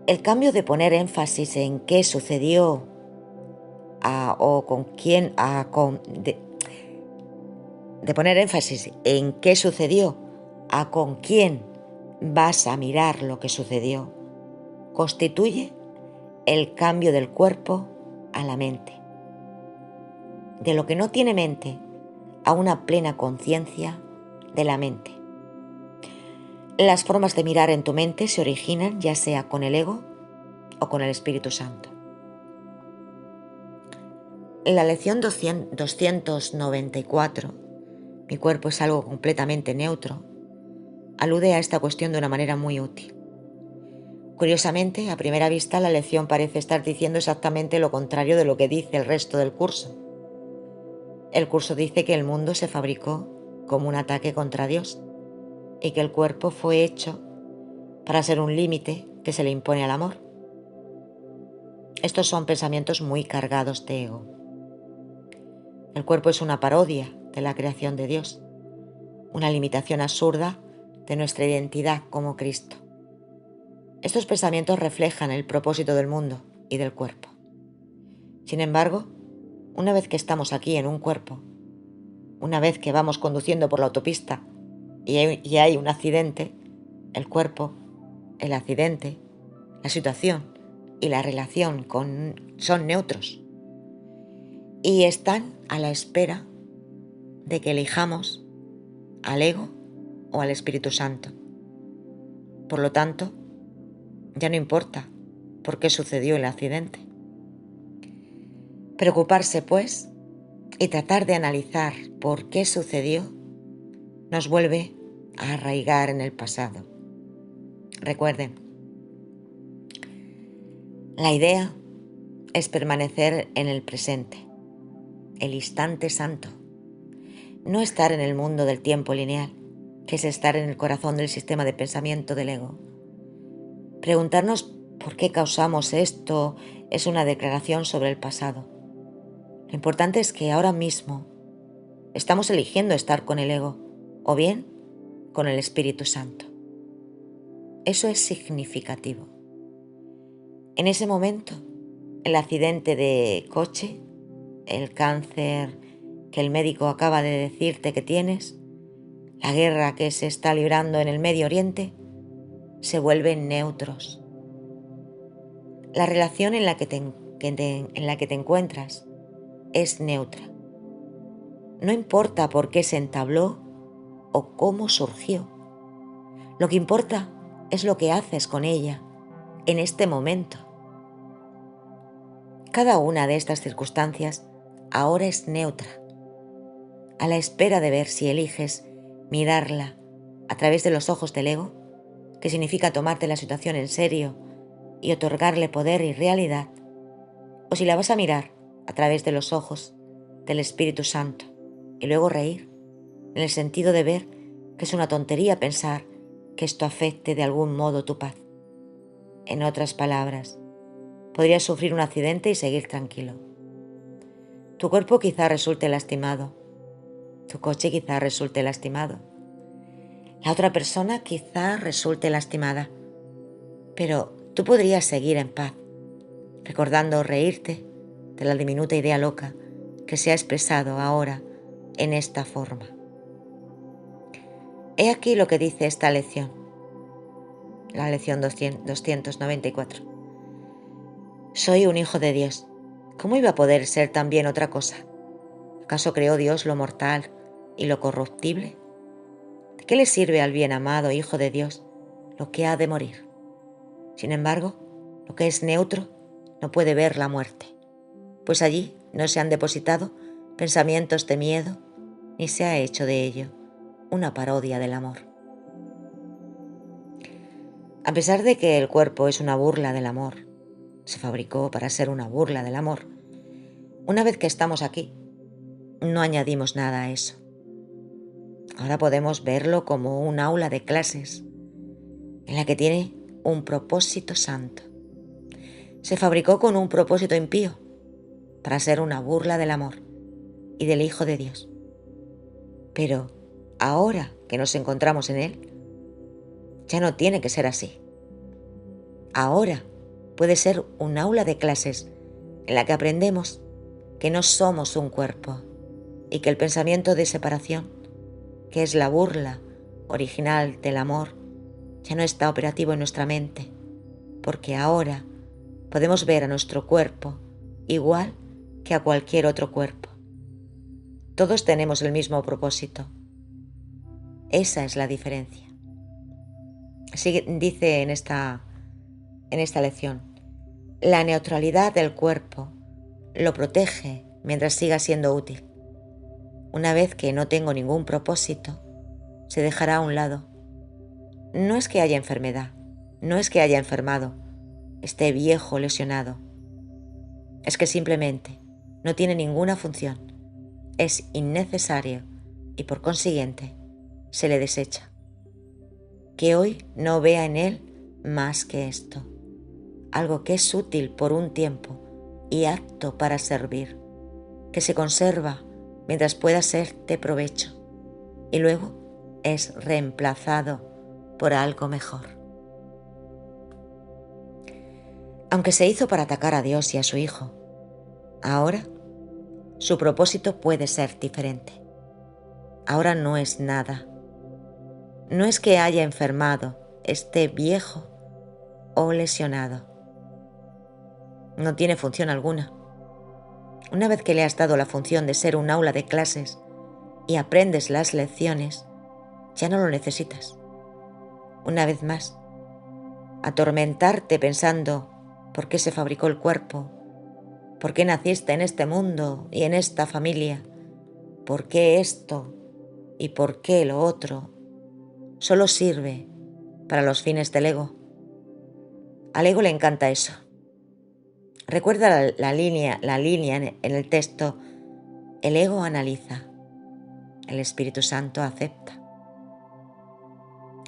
El cambio de poner énfasis en qué sucedió o con quién, de poner énfasis en qué sucedió a con quién vas a mirar lo que sucedió, constituye el cambio del cuerpo a la mente. De lo que no tiene mente a una plena conciencia de la mente. Las formas de mirar en tu mente se originan ya sea con el ego o con el Espíritu Santo. En la lección 294, mi cuerpo es algo completamente neutro, alude a esta cuestión de una manera muy útil. Curiosamente, a primera vista, la lección parece estar diciendo exactamente lo contrario de lo que dice el resto del curso. El curso dice que el mundo se fabricó como un ataque contra Dios y que el cuerpo fue hecho para ser un límite que se le impone al amor. Estos son pensamientos muy cargados de ego. El cuerpo es una parodia de la creación de Dios, una limitación absurda de nuestra identidad como Cristo. Estos pensamientos reflejan el propósito del mundo y del cuerpo. Sin embargo, una vez que estamos aquí en un cuerpo, una vez que vamos conduciendo por la autopista y hay un accidente, el cuerpo, el accidente, la situación y la relación son neutros y están a la espera de que elijamos al ego o al Espíritu Santo. Por lo tanto, ya no importa por qué sucedió el accidente. Preocuparse, pues, y tratar de analizar por qué sucedió, nos vuelve a arraigar en el pasado. Recuerden, la idea es permanecer en el presente, el instante santo, no estar en el mundo del tiempo lineal, que es estar en el corazón del sistema de pensamiento del ego. Preguntarnos por qué causamos esto es una declaración sobre el pasado. Lo importante es que ahora mismo estamos eligiendo estar con el ego o bien con el Espíritu Santo. Eso es significativo. En ese momento, el accidente de coche, el cáncer que el médico acaba de decirte que tienes, la guerra que se está librando en el Medio Oriente, se vuelven neutros. La relación en la que te encuentras es neutra. No importa por qué se entabló o cómo surgió. Lo que importa es lo que haces con ella en este momento. Cada una de estas circunstancias ahora es neutra, a la espera de ver si eliges mirarla a través de los ojos del ego, que significa tomarte la situación en serio y otorgarle poder y realidad, o si la vas a mirar a través de los ojos del Espíritu Santo y luego reír, en el sentido de ver que es una tontería pensar que esto afecte de algún modo tu paz. En otras palabras, podrías sufrir un accidente y seguir tranquilo. Tu cuerpo quizá resulte lastimado, tu coche quizá resulte lastimado, la otra persona quizá resulte lastimada, pero tú podrías seguir en paz, recordando reírte de la diminuta idea loca que se ha expresado ahora en esta forma. He aquí lo que dice esta lección, la lección 294. Soy un hijo de Dios. ¿Cómo iba a poder ser también otra cosa? ¿Acaso creó Dios lo mortal y lo corruptible? ¿De qué le sirve al bien amado Hijo de Dios lo que ha de morir? Sin embargo, lo que es neutro no puede ver la muerte, pues allí no se han depositado pensamientos de miedo, ni se ha hecho de ello una parodia del amor. A pesar de que el cuerpo es una burla del amor, se fabricó para ser una burla del amor, una vez que estamos aquí, no añadimos nada a eso. Ahora podemos verlo como un aula de clases en la que tiene un propósito santo. Se fabricó con un propósito impío para ser una burla del amor y del Hijo de Dios. Pero ahora que nos encontramos en él, ya no tiene que ser así. Ahora puede ser un aula de clases en la que aprendemos que no somos un cuerpo y que el pensamiento de separación, que es la burla original del amor, ya no está operativo en nuestra mente, porque ahora podemos ver a nuestro cuerpo igual que a cualquier otro cuerpo. Todos tenemos el mismo propósito. Esa es la diferencia. Dice en esta lección, la neutralidad del cuerpo lo protege mientras siga siendo útil. Una vez que no tengo ningún propósito, se dejará a un lado. No es que haya enfermedad, no es que haya enfermado, esté viejo, lesionado. Es que simplemente no tiene ninguna función, es innecesario y por consiguiente se le desecha. Que hoy no vea en él más que esto, algo que es útil por un tiempo y apto para servir, que se conserva mientras pueda ser de provecho y luego es reemplazado por algo mejor. Aunque se hizo para atacar a Dios y a su Hijo, ahora su propósito puede ser diferente. Ahora no es nada. No es que haya enfermado, esté viejo o lesionado. No tiene función alguna. Una vez que le has dado la función de ser un aula de clases y aprendes las lecciones, ya no lo necesitas. Una vez más, atormentarte pensando por qué se fabricó el cuerpo, por qué naciste en este mundo y en esta familia, por qué esto y por qué lo otro, solo sirve para los fines del ego. Al ego le encanta eso. Recuerda la línea en el texto, el ego analiza, el Espíritu Santo acepta.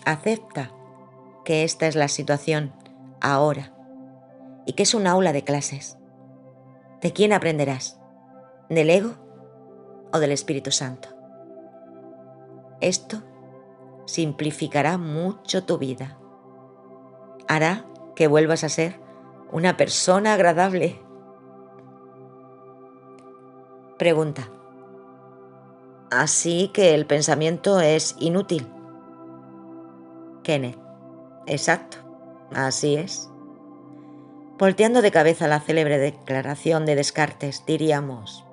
Acepta que esta es la situación ahora y que es un aula de clases. ¿De quién aprenderás? ¿Del ego o del Espíritu Santo? Esto simplificará mucho tu vida. Hará que vuelvas a ser una persona agradable. Pregunta. Así que el pensamiento es inútil. Kenneth. Exacto. Así es. Volteando de cabeza la célebre declaración de Descartes, diríamos: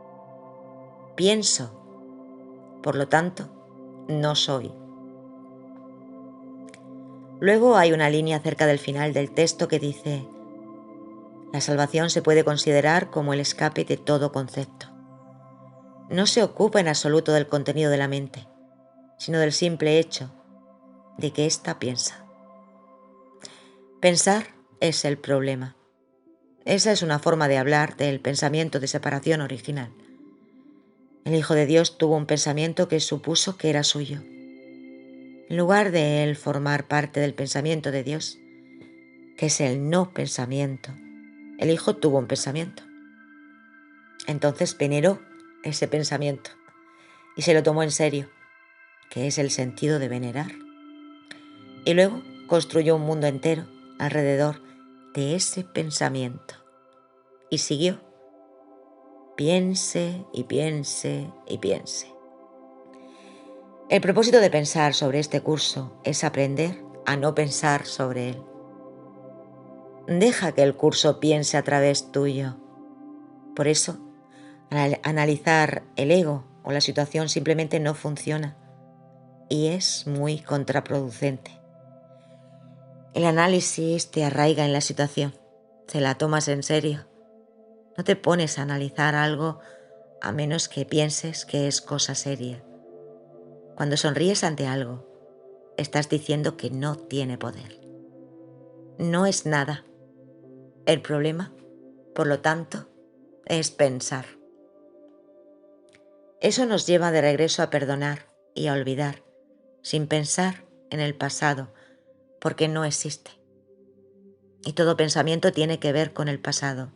pienso, por lo tanto, no soy. Luego hay una línea cerca del final del texto que dice: la salvación se puede considerar como el escape de todo concepto. No se ocupa en absoluto del contenido de la mente, sino del simple hecho de que ésta piensa. Pensar es el problema. Esa es una forma de hablar del pensamiento de separación original. El Hijo de Dios tuvo un pensamiento que supuso que era suyo. En lugar de él formar parte del pensamiento de Dios, que es el no pensamiento, el Hijo tuvo un pensamiento. Entonces veneró ese pensamiento y se lo tomó en serio, que es el sentido de venerar. Y luego construyó un mundo entero alrededor de ese pensamiento. Y siguió. Piense y piense y piense. El propósito de pensar sobre este curso es aprender a no pensar sobre él. Deja que el curso piense a través tuyo. Por eso, al analizar el ego o la situación simplemente no funciona y es muy contraproducente. El análisis te arraiga en la situación ¿Te la tomas en serio? No te pones a analizar algo a menos que pienses que es cosa seria. Cuando sonríes ante algo, estás diciendo que no tiene poder. No es nada. El problema, por lo tanto, es pensar. Eso nos lleva de regreso a perdonar y a olvidar, sin pensar en el pasado, porque no existe. Y todo pensamiento tiene que ver con el pasado.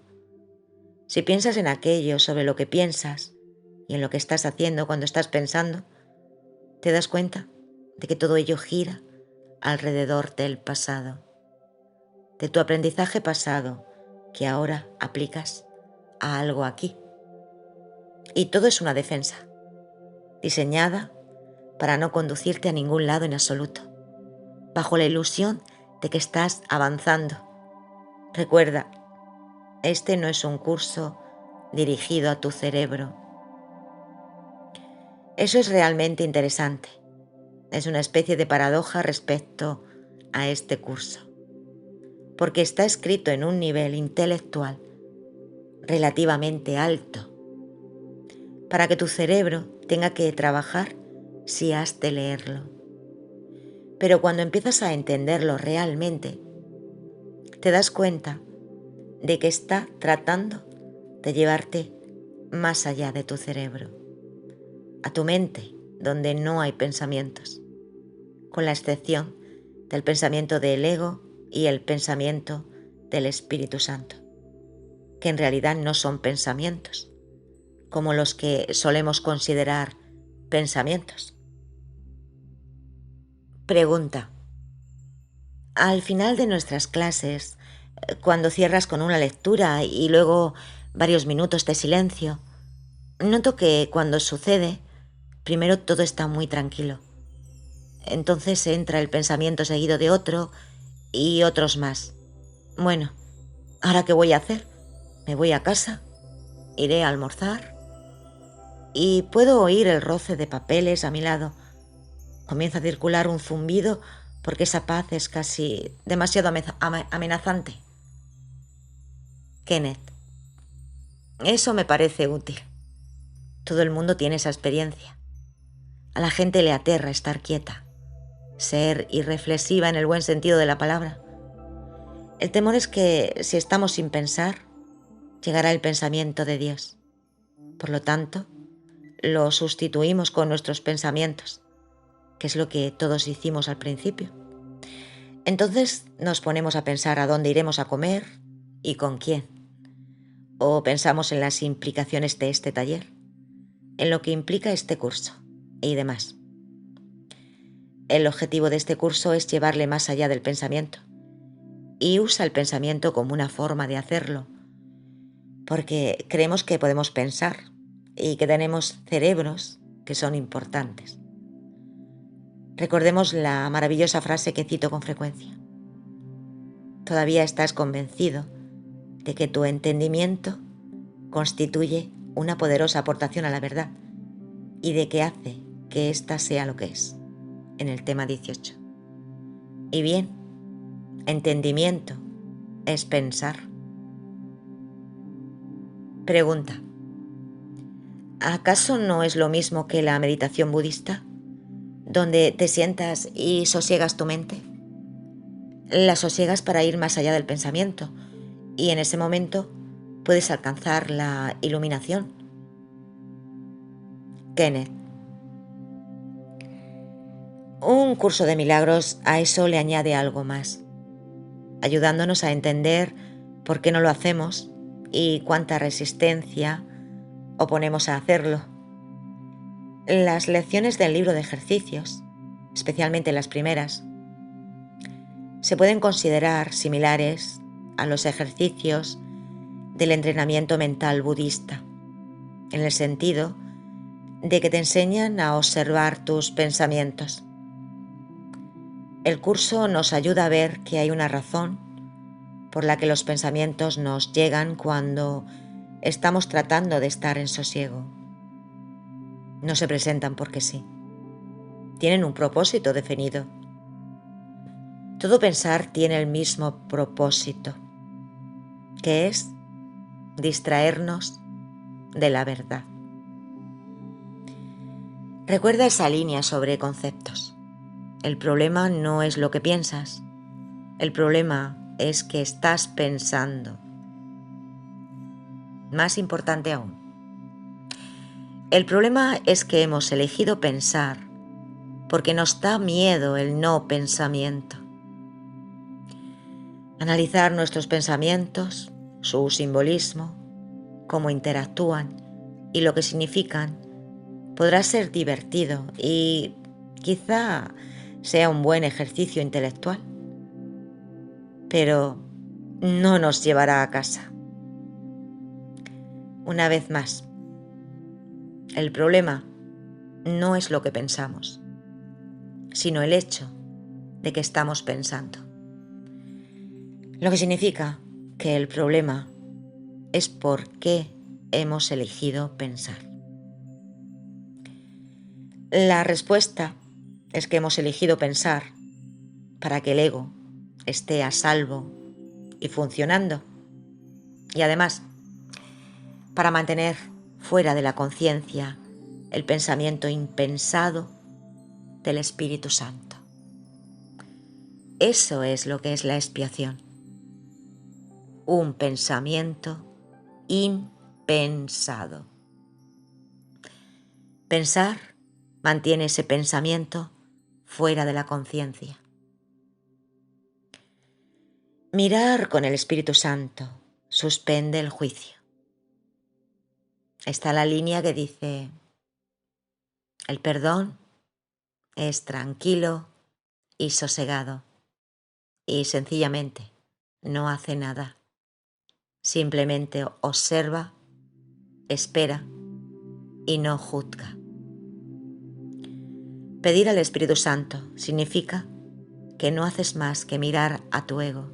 Si piensas en aquello sobre lo que piensas y en lo que estás haciendo cuando estás pensando, te das cuenta de que todo ello gira alrededor del pasado, de tu aprendizaje pasado que ahora aplicas a algo aquí. Y todo es una defensa, diseñada para no conducirte a ningún lado en absoluto, bajo la ilusión de que estás avanzando. Recuerda, este no es un curso dirigido a tu cerebro. Eso es realmente interesante. Es una especie de paradoja respecto a este curso, porque está escrito en un nivel intelectual relativamente alto, para que tu cerebro tenga que trabajar si has de leerlo. Pero cuando empiezas a entenderlo realmente, te das cuenta de que está tratando de llevarte más allá de tu cerebro, a tu mente, donde no hay pensamientos, con la excepción del pensamiento del ego y el pensamiento del Espíritu Santo, que en realidad no son pensamientos, como los que solemos considerar pensamientos. Pregunta. Al final de nuestras clases, cuando cierras con una lectura y luego varios minutos de silencio, noto que cuando sucede, primero todo está muy tranquilo. Entonces entra el pensamiento seguido de otro y otros más. Bueno, ¿ahora qué voy a hacer? Me voy a casa, iré a almorzar y puedo oír el roce de papeles a mi lado. Comienza a circular un zumbido porque esa paz es casi demasiado amenazante. Kenneth, eso me parece útil. Todo el mundo tiene esa experiencia. A la gente le aterra estar quieta, ser irreflexiva en el buen sentido de la palabra. El temor es que si estamos sin pensar, llegará el pensamiento de Dios. Por lo tanto, lo sustituimos con nuestros pensamientos, que es lo que todos hicimos al principio. Entonces nos ponemos a pensar a dónde iremos a comer y con quién. O pensamos en las implicaciones de este taller, en lo que implica este curso y demás. El objetivo de este curso es llevarle más allá del pensamiento y usa el pensamiento como una forma de hacerlo, porque creemos que podemos pensar y que tenemos cerebros que son importantes. Recordemos la maravillosa frase que cito con frecuencia. Todavía estás convencido de que tu entendimiento constituye una poderosa aportación a la verdad y de que hace que ésta sea lo que es, en el tema 18. Y bien, entendimiento es pensar. Pregunta. ¿Acaso no es lo mismo que la meditación budista, donde te sientas y sosiegas tu mente? La sosiegas para ir más allá del pensamiento y en ese momento puedes alcanzar la iluminación. Kenneth. Un curso de milagros a eso le añade algo más, ayudándonos a entender por qué no lo hacemos y cuánta resistencia oponemos a hacerlo. Las lecciones del libro de ejercicios, especialmente las primeras, se pueden considerar similares a los ejercicios del entrenamiento mental budista, en el sentido de que te enseñan a observar tus pensamientos. El curso nos ayuda a ver que hay una razón por la que los pensamientos nos llegan cuando estamos tratando de estar en sosiego. No se presentan porque sí. Tienen un propósito definido. Todo pensar tiene el mismo propósito. que es distraernos de la verdad. Recuerda esa línea sobre conceptos. El problema no es lo que piensas, el problema es que estás pensando. Más importante aún, el problema es que hemos elegido pensar porque nos da miedo el no pensamiento. Analizar nuestros pensamientos, su simbolismo, cómo interactúan y lo que significan podrá ser divertido y quizá sea un buen ejercicio intelectual, pero no nos llevará a casa. Una vez más, el problema no es lo que pensamos, sino el hecho de que estamos pensando. Lo que significa que el problema es por qué hemos elegido pensar. La respuesta es que hemos elegido pensar para que el ego esté a salvo y funcionando, y además para mantener fuera de la conciencia el pensamiento impensado del Espíritu Santo. Eso es lo que es la expiación. Un pensamiento impensado. Pensar mantiene ese pensamiento fuera de la conciencia. Mirar con el Espíritu Santo suspende el juicio. Está la línea que dice: el perdón es tranquilo y sosegado y sencillamente no hace nada. Simplemente observa, espera y no juzga. Pedir al Espíritu Santo significa que no haces más que mirar a tu ego,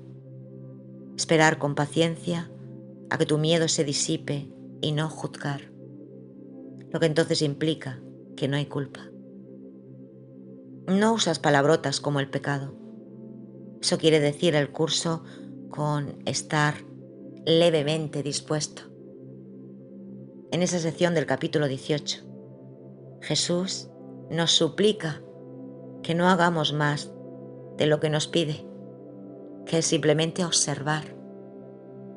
esperar con paciencia a que tu miedo se disipe y no juzgar, lo que entonces implica que no hay culpa. No usas palabrotas como el pecado. Eso quiere decir el curso con estar levemente dispuesto. En esa sección del capítulo 18, Jesús nos suplica que no hagamos más de lo que nos pide, que es simplemente observar,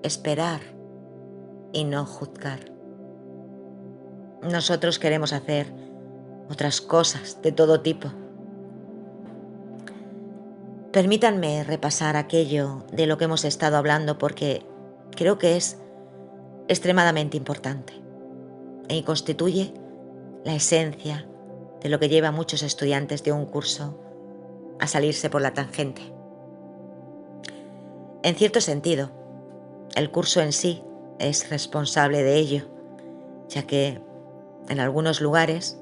esperar y no juzgar. Nosotros queremos hacer otras cosas de todo tipo. Permítanme repasar aquello de lo que hemos estado hablando porque creo que es extremadamente importante y constituye la esencia de lo que lleva a muchos estudiantes de un curso a salirse por la tangente. En cierto sentido, el curso en sí es responsable de ello, ya que en algunos lugares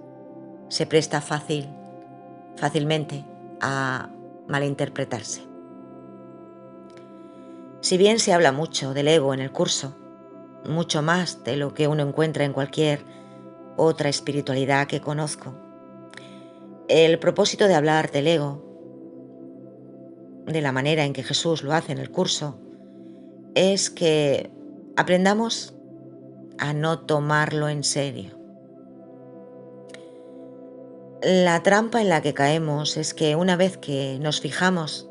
se presta fácilmente a malinterpretarse. Si bien se habla mucho del ego en el curso, mucho más de lo que uno encuentra en cualquier otra espiritualidad que conozco, el propósito de hablar del ego, de la manera en que Jesús lo hace en el curso, es que aprendamos a no tomarlo en serio. La trampa en la que caemos es que una vez que nos fijamos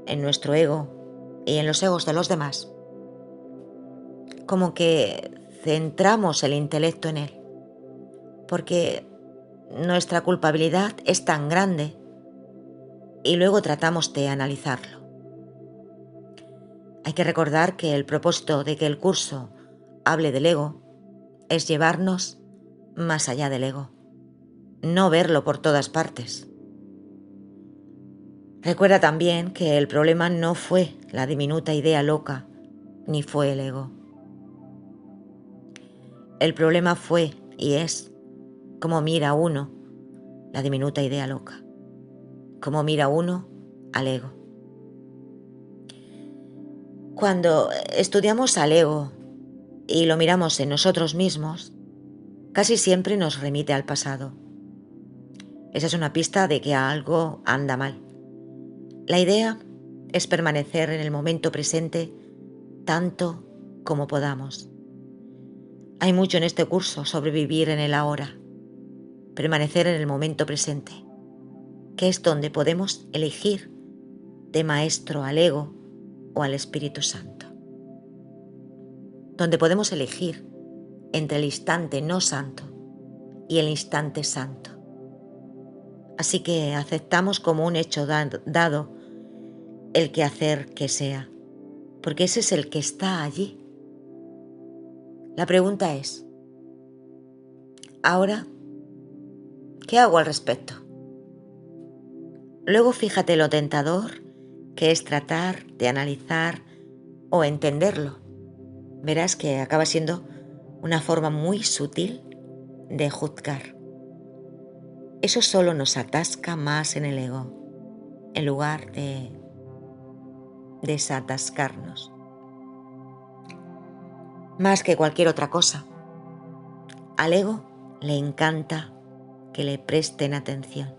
en nuestro ego y en los egos de los demás, como que centramos el intelecto en él, porque nuestra culpabilidad es tan grande y luego tratamos de analizarlo. Hay que recordar que el propósito de que el curso hable del ego es llevarnos más allá del ego, no verlo por todas partes. Recuerda también que el problema no fue la diminuta idea loca, ni fue el ego. El problema fue y es cómo mira uno la diminuta idea loca, cómo mira uno al ego. Cuando estudiamos al ego y lo miramos en nosotros mismos, casi siempre nos remite al pasado. Esa es una pista de que algo anda mal. La idea es permanecer en el momento presente tanto como podamos. Hay mucho en este curso sobre vivir en el ahora, permanecer en el momento presente, que es donde podemos elegir de maestro al ego o al Espíritu Santo, donde podemos elegir entre el instante no santo y el instante santo. Así que aceptamos como un hecho dado el quehacer que sea, porque ese es el que está allí. La pregunta es, ahora, ¿qué hago al respecto? Luego fíjate lo tentador que es tratar de analizar o entenderlo. Verás que acaba siendo una forma muy sutil de juzgar. Eso solo nos atasca más en el ego, en lugar de desatascarnos. Más que cualquier otra cosa, al ego le encanta que le presten atención.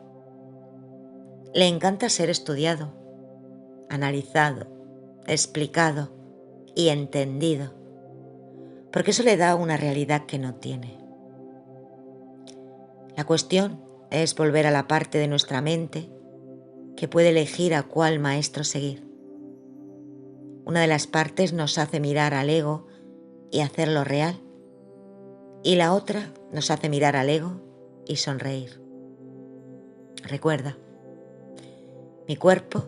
Le encanta ser estudiado, analizado, explicado y entendido, porque eso le da una realidad que no tiene. La cuestión es volver a la parte de nuestra mente que puede elegir a cuál maestro seguir. Una de las partes nos hace mirar al ego y hacerlo real, y la otra nos hace mirar al ego y sonreír. Recuerda, mi cuerpo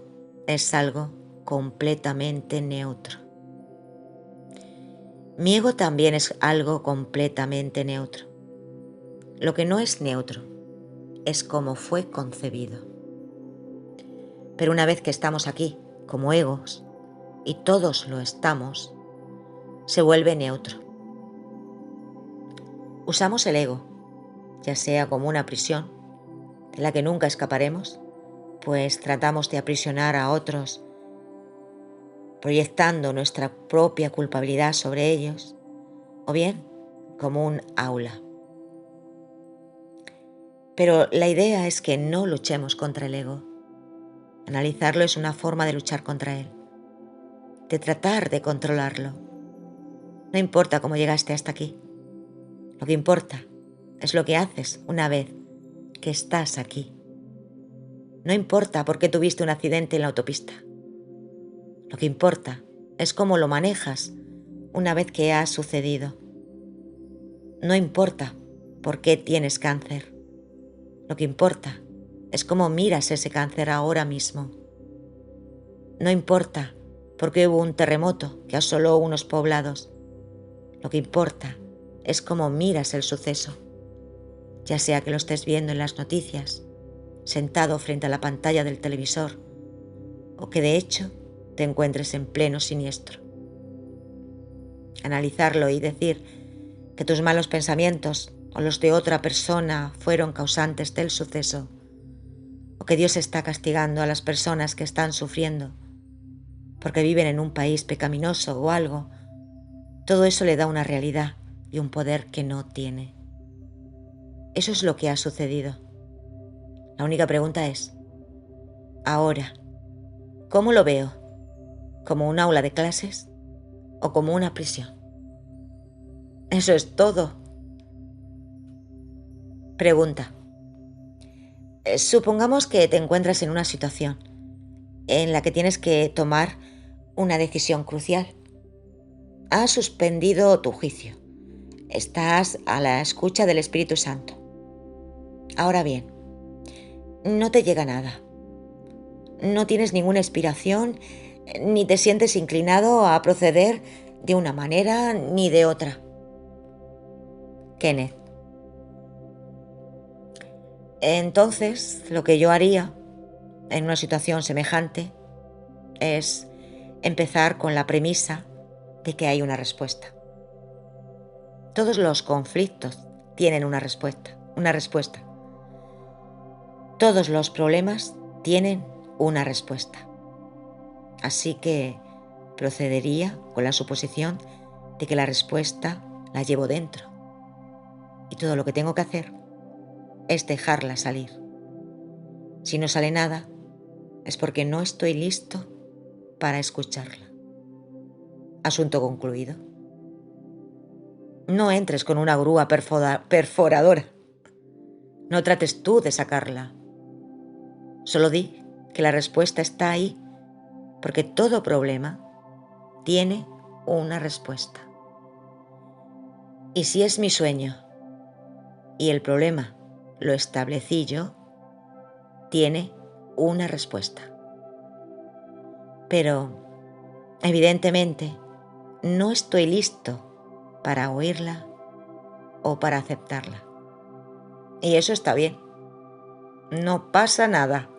es algo completamente neutro. Mi ego también es algo completamente neutro. Lo que no es neutro es cómo fue concebido. Pero una vez que estamos aquí como egos, y todos lo estamos, se vuelve neutro. Usamos el ego, ya sea como una prisión, de la que nunca escaparemos, pues tratamos de aprisionar a otros, proyectando nuestra propia culpabilidad sobre ellos, o bien como un aula. Pero la idea es que no luchemos contra el ego. Analizarlo es una forma de luchar contra él, de tratar de controlarlo. No importa cómo llegaste hasta aquí. Lo que importa es lo que haces una vez que estás aquí. No importa por qué tuviste un accidente en la autopista. Lo que importa es cómo lo manejas una vez que ha sucedido. No importa por qué tienes cáncer. Lo que importa es cómo miras ese cáncer ahora mismo. No importa por qué hubo un terremoto que asoló unos poblados. Lo que importa es cómo miras el suceso, ya sea que lo estés viendo en las noticias, sentado frente a la pantalla del televisor, o que de hecho te encuentres en pleno siniestro. Analizarlo y decir que tus malos pensamientos o los de otra persona fueron causantes del suceso, o que Dios está castigando a las personas que están sufriendo porque viven en un país pecaminoso o algo, todo eso le da una realidad y un poder que no tiene. Eso es lo que ha sucedido. La única pregunta es, ahora, ¿cómo lo veo? ¿Como un aula de clases o como una prisión? Eso es todo. Pregunta. Supongamos que te encuentras en una situación en la que tienes que tomar una decisión crucial. Has suspendido tu juicio. Estás a la escucha del Espíritu Santo. Ahora bien, no te llega nada. No tienes ninguna inspiración, ni te sientes inclinado a proceder de una manera ni de otra. Kenneth. Entonces, lo que yo haría en una situación semejante es empezar con la premisa de que hay una respuesta. Todos los conflictos tienen una respuesta. Todos los problemas tienen una respuesta. Así que procedería con la suposición de que la respuesta la llevo dentro. Y todo lo que tengo que hacer es dejarla salir. Si no sale nada, es porque no estoy listo para escucharla. Asunto concluido. No entres con una grúa perforadora. No trates tú de sacarla. Solo di que la respuesta está ahí, porque todo problema tiene una respuesta. Y si es mi sueño y el problema lo establecí yo, tiene una respuesta. Pero, evidentemente, no estoy listo para oírla o para aceptarla. Y eso está bien. No pasa nada.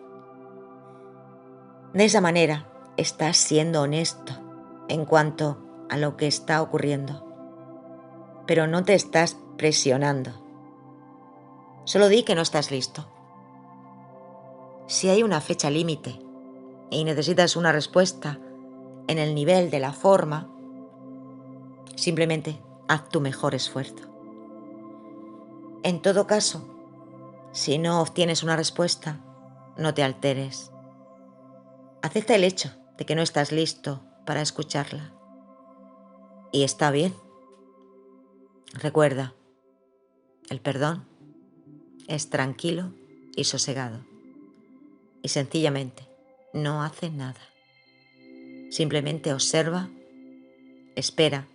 De esa manera, estás siendo honesto en cuanto a lo que está ocurriendo. Pero no te estás presionando. Solo di que no estás listo. Si hay una fecha límite y necesitas una respuesta en el nivel de la forma, simplemente haz tu mejor esfuerzo. En todo caso, si no obtienes una respuesta, no te alteres. Acepta el hecho de que no estás listo para escucharla. Y está bien. Recuerda, el perdón es tranquilo y sosegado. Y sencillamente no hace nada. Simplemente observa, espera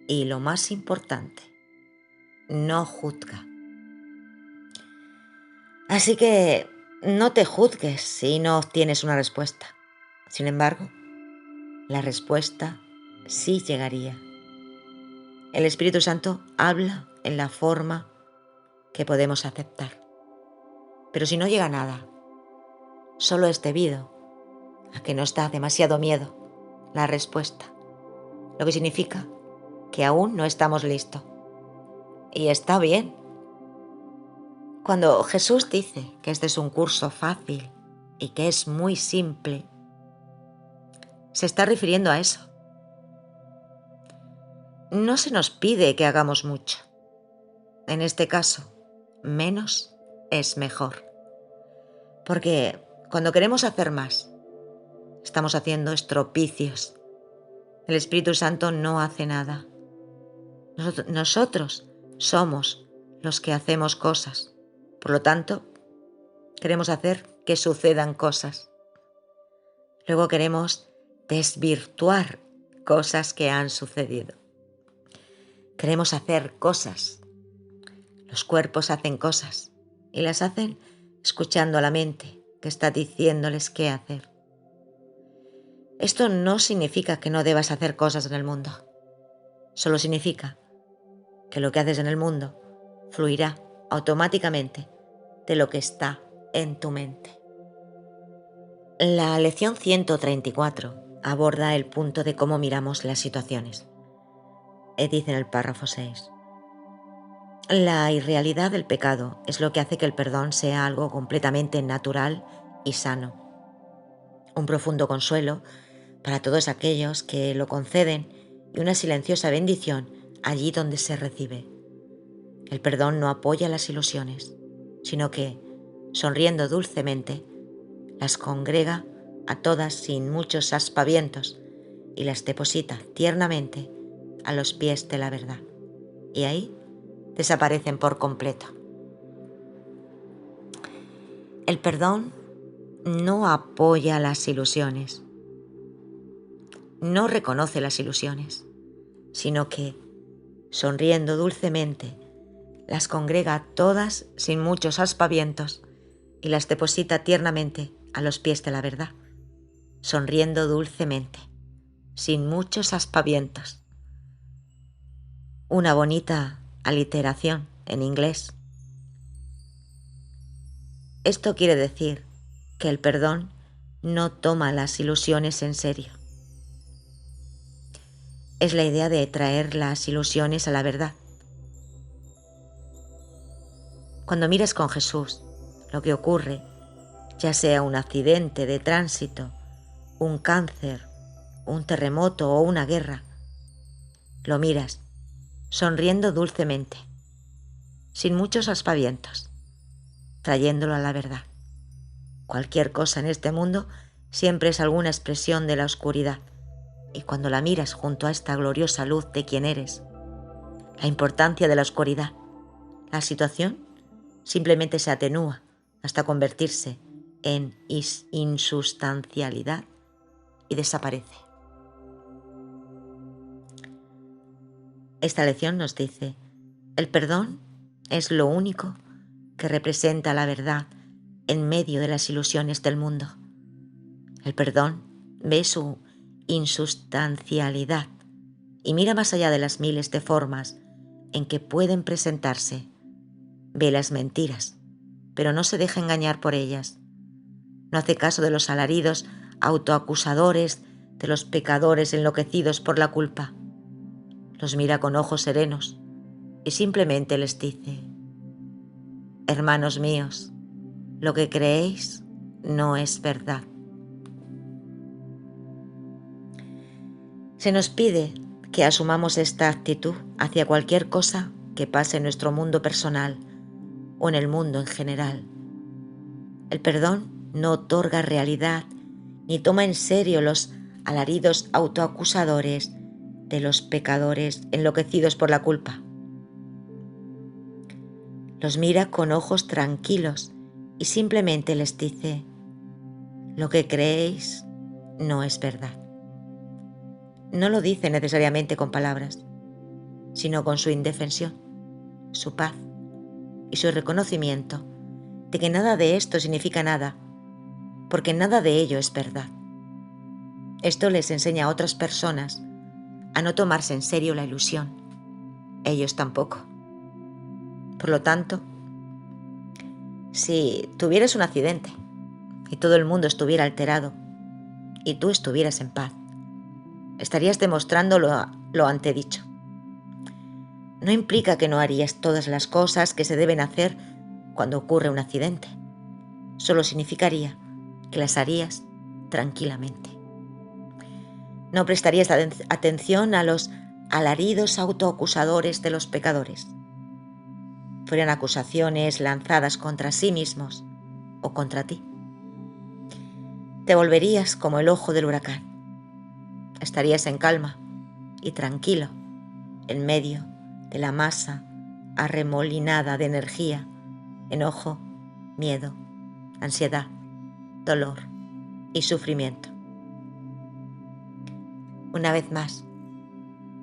y, lo más importante, no juzga. Así que no te juzgues si no obtienes una respuesta. Sin embargo, la respuesta sí llegaría. El Espíritu Santo habla en la forma que podemos aceptar. Pero si no llega nada, solo es debido a que nos da demasiado miedo la respuesta, lo que significa que aún no estamos listos. Y está bien. Cuando Jesús dice que este es un curso fácil y que es muy simple, se está refiriendo a eso. No se nos pide que hagamos mucho. En este caso, menos es mejor. Porque cuando queremos hacer más, estamos haciendo estropicios. El Espíritu Santo no hace nada. Nosotros somos los que hacemos cosas. Por lo tanto, queremos hacer que sucedan cosas. Luego queremos desvirtuar cosas que han sucedido. Queremos hacer cosas. Los cuerpos hacen cosas y las hacen escuchando a la mente que está diciéndoles qué hacer. Esto no significa que no debas hacer cosas en el mundo. Solo significa que lo que haces en el mundo fluirá automáticamente de lo que está en tu mente. La lección 134 aborda el punto de cómo miramos las situaciones. Dice en el párrafo 6. La irrealidad del pecado es lo que hace que el perdón sea algo completamente natural y sano. Un profundo consuelo para todos aquellos que lo conceden y una silenciosa bendición allí donde se recibe. El perdón no apoya las ilusiones, sino que, sonriendo dulcemente, las congrega a todas sin muchos aspavientos y las deposita tiernamente a los pies de la verdad. Y ahí desaparecen por completo. El perdón no apoya las ilusiones, no reconoce las ilusiones, sino que, sonriendo dulcemente, las congrega todas sin muchos aspavientos y las deposita tiernamente a los pies de la verdad, sonriendo dulcemente, sin muchos aspavientos. Una bonita aliteración en inglés. Esto quiere decir que el perdón no toma las ilusiones en serio. Es la idea de traer las ilusiones a la verdad. Cuando miras con Jesús lo que ocurre, ya sea un accidente de tránsito, un cáncer, un terremoto o una guerra, lo miras sonriendo dulcemente, sin muchos aspavientos, trayéndolo a la verdad. Cualquier cosa en este mundo siempre es alguna expresión de la oscuridad, y cuando la miras junto a esta gloriosa luz de quien eres, la importancia de la oscuridad. La situación simplemente se atenúa hasta convertirse en insustancialidad y desaparece. Esta lección nos dice, el perdón es lo único que representa la verdad en medio de las ilusiones del mundo. El perdón ve su insustancialidad y mira más allá de las miles de formas en que pueden presentarse. Ve las mentiras, pero no se deja engañar por ellas. No hace caso de los alaridos autoacusadores, de los pecadores enloquecidos por la culpa. Los mira con ojos serenos y simplemente les dice, hermanos míos, lo que creéis no es verdad. Se nos pide que asumamos esta actitud hacia cualquier cosa que pase en nuestro mundo personal o en el mundo en general. El perdón no otorga realidad ni toma en serio los alaridos autoacusadores de los pecadores enloquecidos por la culpa. Los mira con ojos tranquilos y simplemente les dice, lo que creéis no es verdad. No lo dice necesariamente con palabras, sino con su indefensión, su paz y su reconocimiento de que nada de esto significa nada, porque nada de ello es verdad. Esto les enseña a otras personas a no tomarse en serio la ilusión, ellos tampoco. Por lo tanto, si tuvieras un accidente y todo el mundo estuviera alterado y tú estuvieras en paz, estarías demostrando lo antedicho. No implica que no harías todas las cosas que se deben hacer cuando ocurre un accidente. Solo significaría que las harías tranquilamente. No prestarías atención a los alaridos autoacusadores de los pecadores. Fueran acusaciones lanzadas contra sí mismos o contra ti. Te volverías como el ojo del huracán. Estarías en calma y tranquilo en medio de la masa arremolinada de energía, enojo, miedo, ansiedad, dolor y sufrimiento. Una vez más,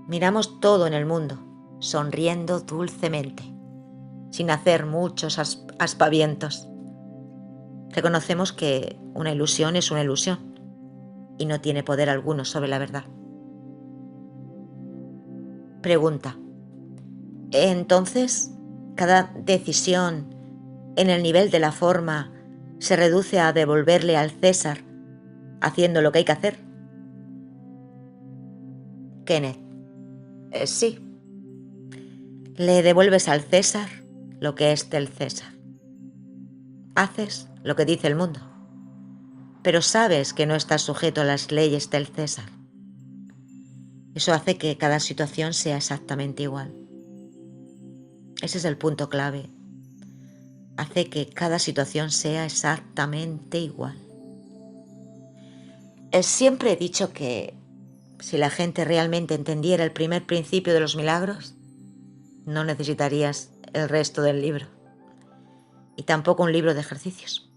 miramos todo en el mundo, sonriendo dulcemente, sin hacer muchos aspavientos. Reconocemos que una ilusión es una ilusión y no tiene poder alguno sobre la verdad. Pregunta. Entonces, cada decisión en el nivel de la forma se reduce a devolverle al César haciendo lo que hay que hacer. Kenneth. Sí. Le devuelves al César lo que es del César. Haces lo que dice el mundo, pero sabes que no estás sujeto a las leyes del César. Eso hace que cada situación sea exactamente igual. Ese es el punto clave. Hace que cada situación sea exactamente igual. Siempre he dicho que si la gente realmente entendiera el primer principio de los milagros, no necesitarías el resto del libro. Y tampoco un libro de ejercicios.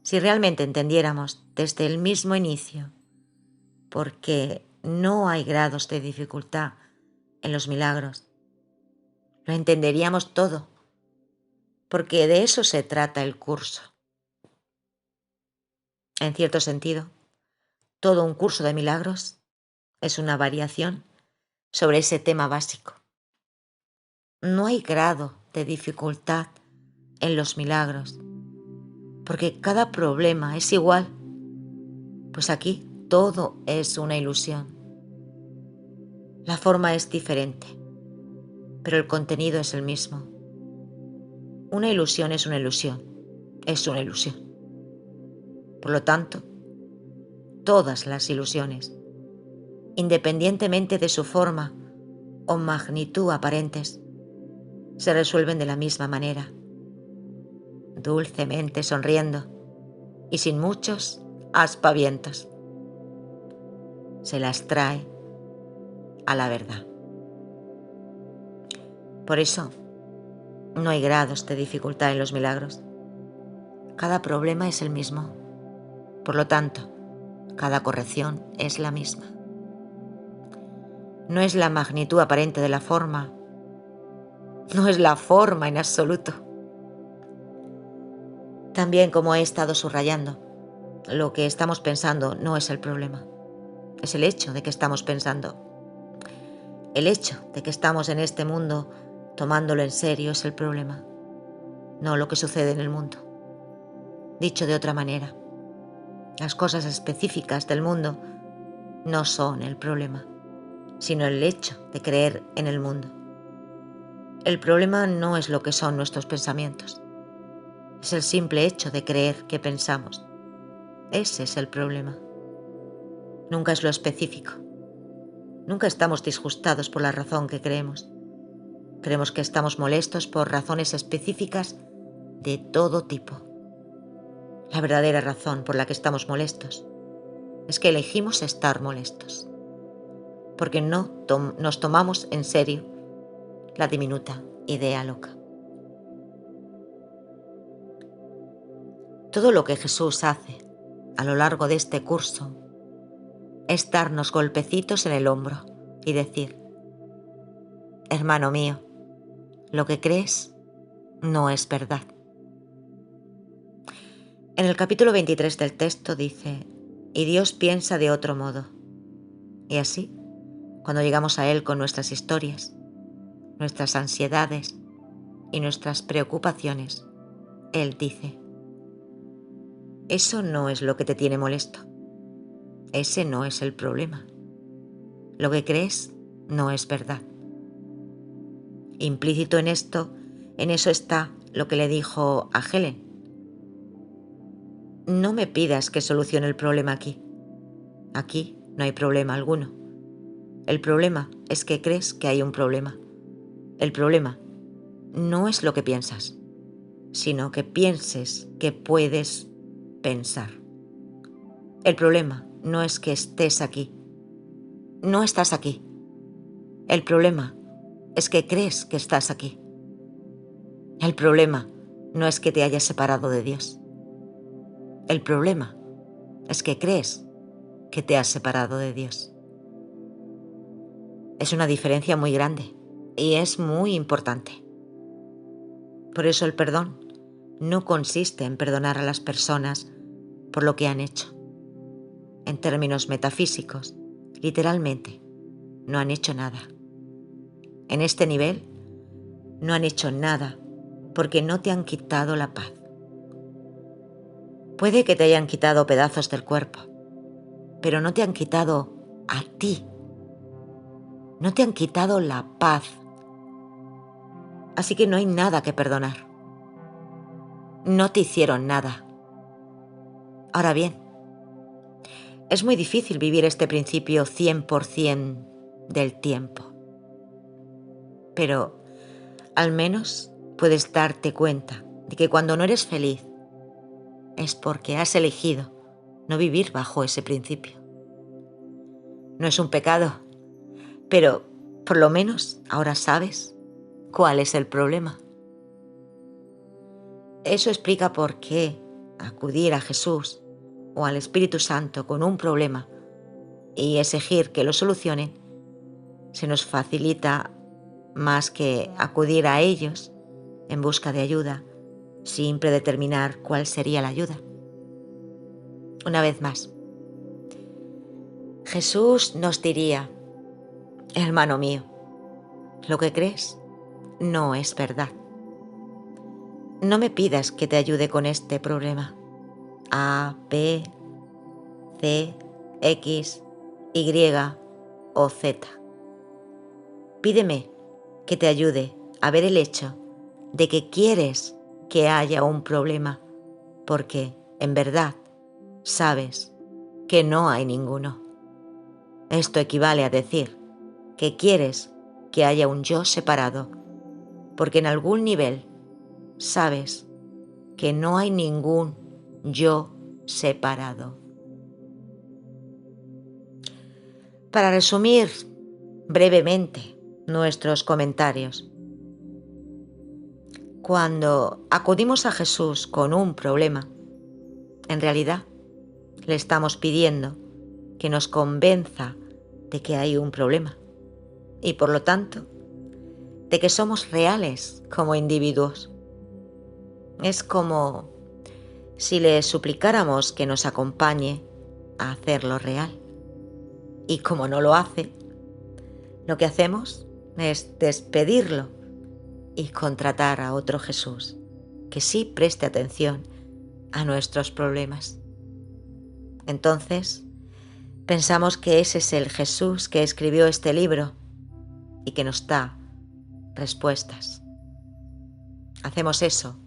Si realmente entendiéramos desde el mismo inicio, porque no hay grados de dificultad en los milagros, lo entenderíamos todo, porque de eso se trata el curso. En cierto sentido, todo un curso de milagros es una variación sobre ese tema básico. No hay grado de dificultad en los milagros, porque cada problema es igual, pues aquí todo es una ilusión. La forma es diferente, pero el contenido es el mismo. Una ilusión es una ilusión, es una ilusión. Por lo tanto, todas las ilusiones, independientemente de su forma o magnitud aparentes, se resuelven de la misma manera, dulcemente sonriendo y sin muchos aspavientos. Se las trae a la verdad. Por eso, no hay grados de dificultad en los milagros. Cada problema es el mismo. Por lo tanto, cada corrección es la misma. No es la magnitud aparente de la forma, no es la forma en absoluto. También, como he estado subrayando, lo que estamos pensando no es el problema, es el hecho de que estamos pensando. El hecho de que estamos en este mundo tomándolo en serio es el problema, no lo que sucede en el mundo. Dicho de otra manera, las cosas específicas del mundo no son el problema, sino el hecho de creer en el mundo. El problema no es lo que son nuestros pensamientos, es el simple hecho de creer que pensamos. Ese es el problema. Nunca es lo específico. Nunca estamos disgustados por la razón que creemos. Creemos que estamos molestos por razones específicas de todo tipo. La verdadera razón por la que estamos molestos es que elegimos estar molestos, porque no nos tomamos en serio la diminuta idea loca. Todo lo que Jesús hace a lo largo de este curso es darnos golpecitos en el hombro y decir: hermano mío, lo que crees no es verdad. En el capítulo 23 del texto dice: y Dios piensa de otro modo. Y así, cuando llegamos a Él con nuestras historias, nuestras ansiedades y nuestras preocupaciones, Él dice: eso no es lo que te tiene molesto. Ese no es el problema. Lo que crees no es verdad. Implícito en eso está lo que le dijo a Helen: no me pidas que solucione el problema aquí. Aquí no hay problema alguno. El problema es que crees que hay un problema. El problema no es lo que piensas, sino que pienses que puedes pensar. El problema no es que estés aquí. No estás aquí. El problema es que crees que estás aquí. El problema no es que te hayas separado de Dios. El problema es que crees que te has separado de Dios. Es una diferencia muy grande y es muy importante. Por eso el perdón no consiste en perdonar a las personas por lo que han hecho. En términos metafísicos, literalmente, no han hecho nada. En este nivel, no han hecho nada porque no te han quitado la paz. Puede que te hayan quitado pedazos del cuerpo, pero no te han quitado a ti. No te han quitado la paz. Así que no hay nada que perdonar. No te hicieron nada. Ahora bien, es muy difícil vivir este principio 100% del tiempo. Pero al menos puedes darte cuenta de que cuando no eres feliz es porque has elegido no vivir bajo ese principio. No es un pecado, pero por lo menos ahora sabes cuál es el problema. Eso explica por qué acudir a Jesús o al Espíritu Santo con un problema y exigir que lo solucionen se nos facilita más que acudir a ellos en busca de ayuda sin predeterminar cuál sería la ayuda. Una vez más, Jesús nos diría: hermano mío, lo que crees no es verdad. No me pidas que te ayude con este problema. A, B, C, X, Y o Z. Pídeme que te ayude a ver el hecho de que quieres que haya un problema, porque, en verdad, sabes que no hay ninguno. Esto equivale a decir que quieres que haya un yo separado, porque en algún nivel sabes que no hay ningún yo separado. Para resumir brevemente nuestros comentarios, Cuando acudimos a Jesús con un problema, en realidad le estamos pidiendo que nos convenza de que hay un problema y por lo tanto de que somos reales como individuos. Es como si le suplicáramos que nos acompañe a hacerlo real. Y como no lo hace, lo que hacemos es despedirlo y contratar a otro Jesús que sí preste atención a nuestros problemas. Entonces, pensamos que ese es el Jesús que escribió este libro y que nos da respuestas. Hacemos eso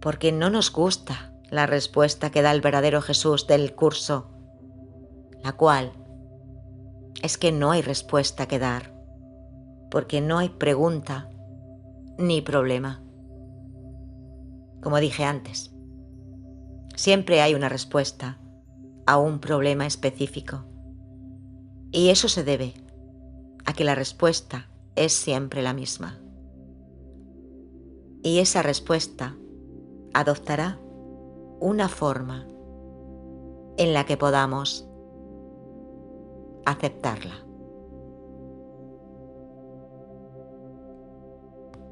porque no nos gusta la respuesta que da el verdadero Jesús del curso, la cual es que no hay respuesta que dar, porque no hay pregunta ni problema. Como dije antes, siempre hay una respuesta a un problema específico. Y eso se debe a que la respuesta es siempre la misma. Y esa respuesta adoptará una forma en la que podamos aceptarla.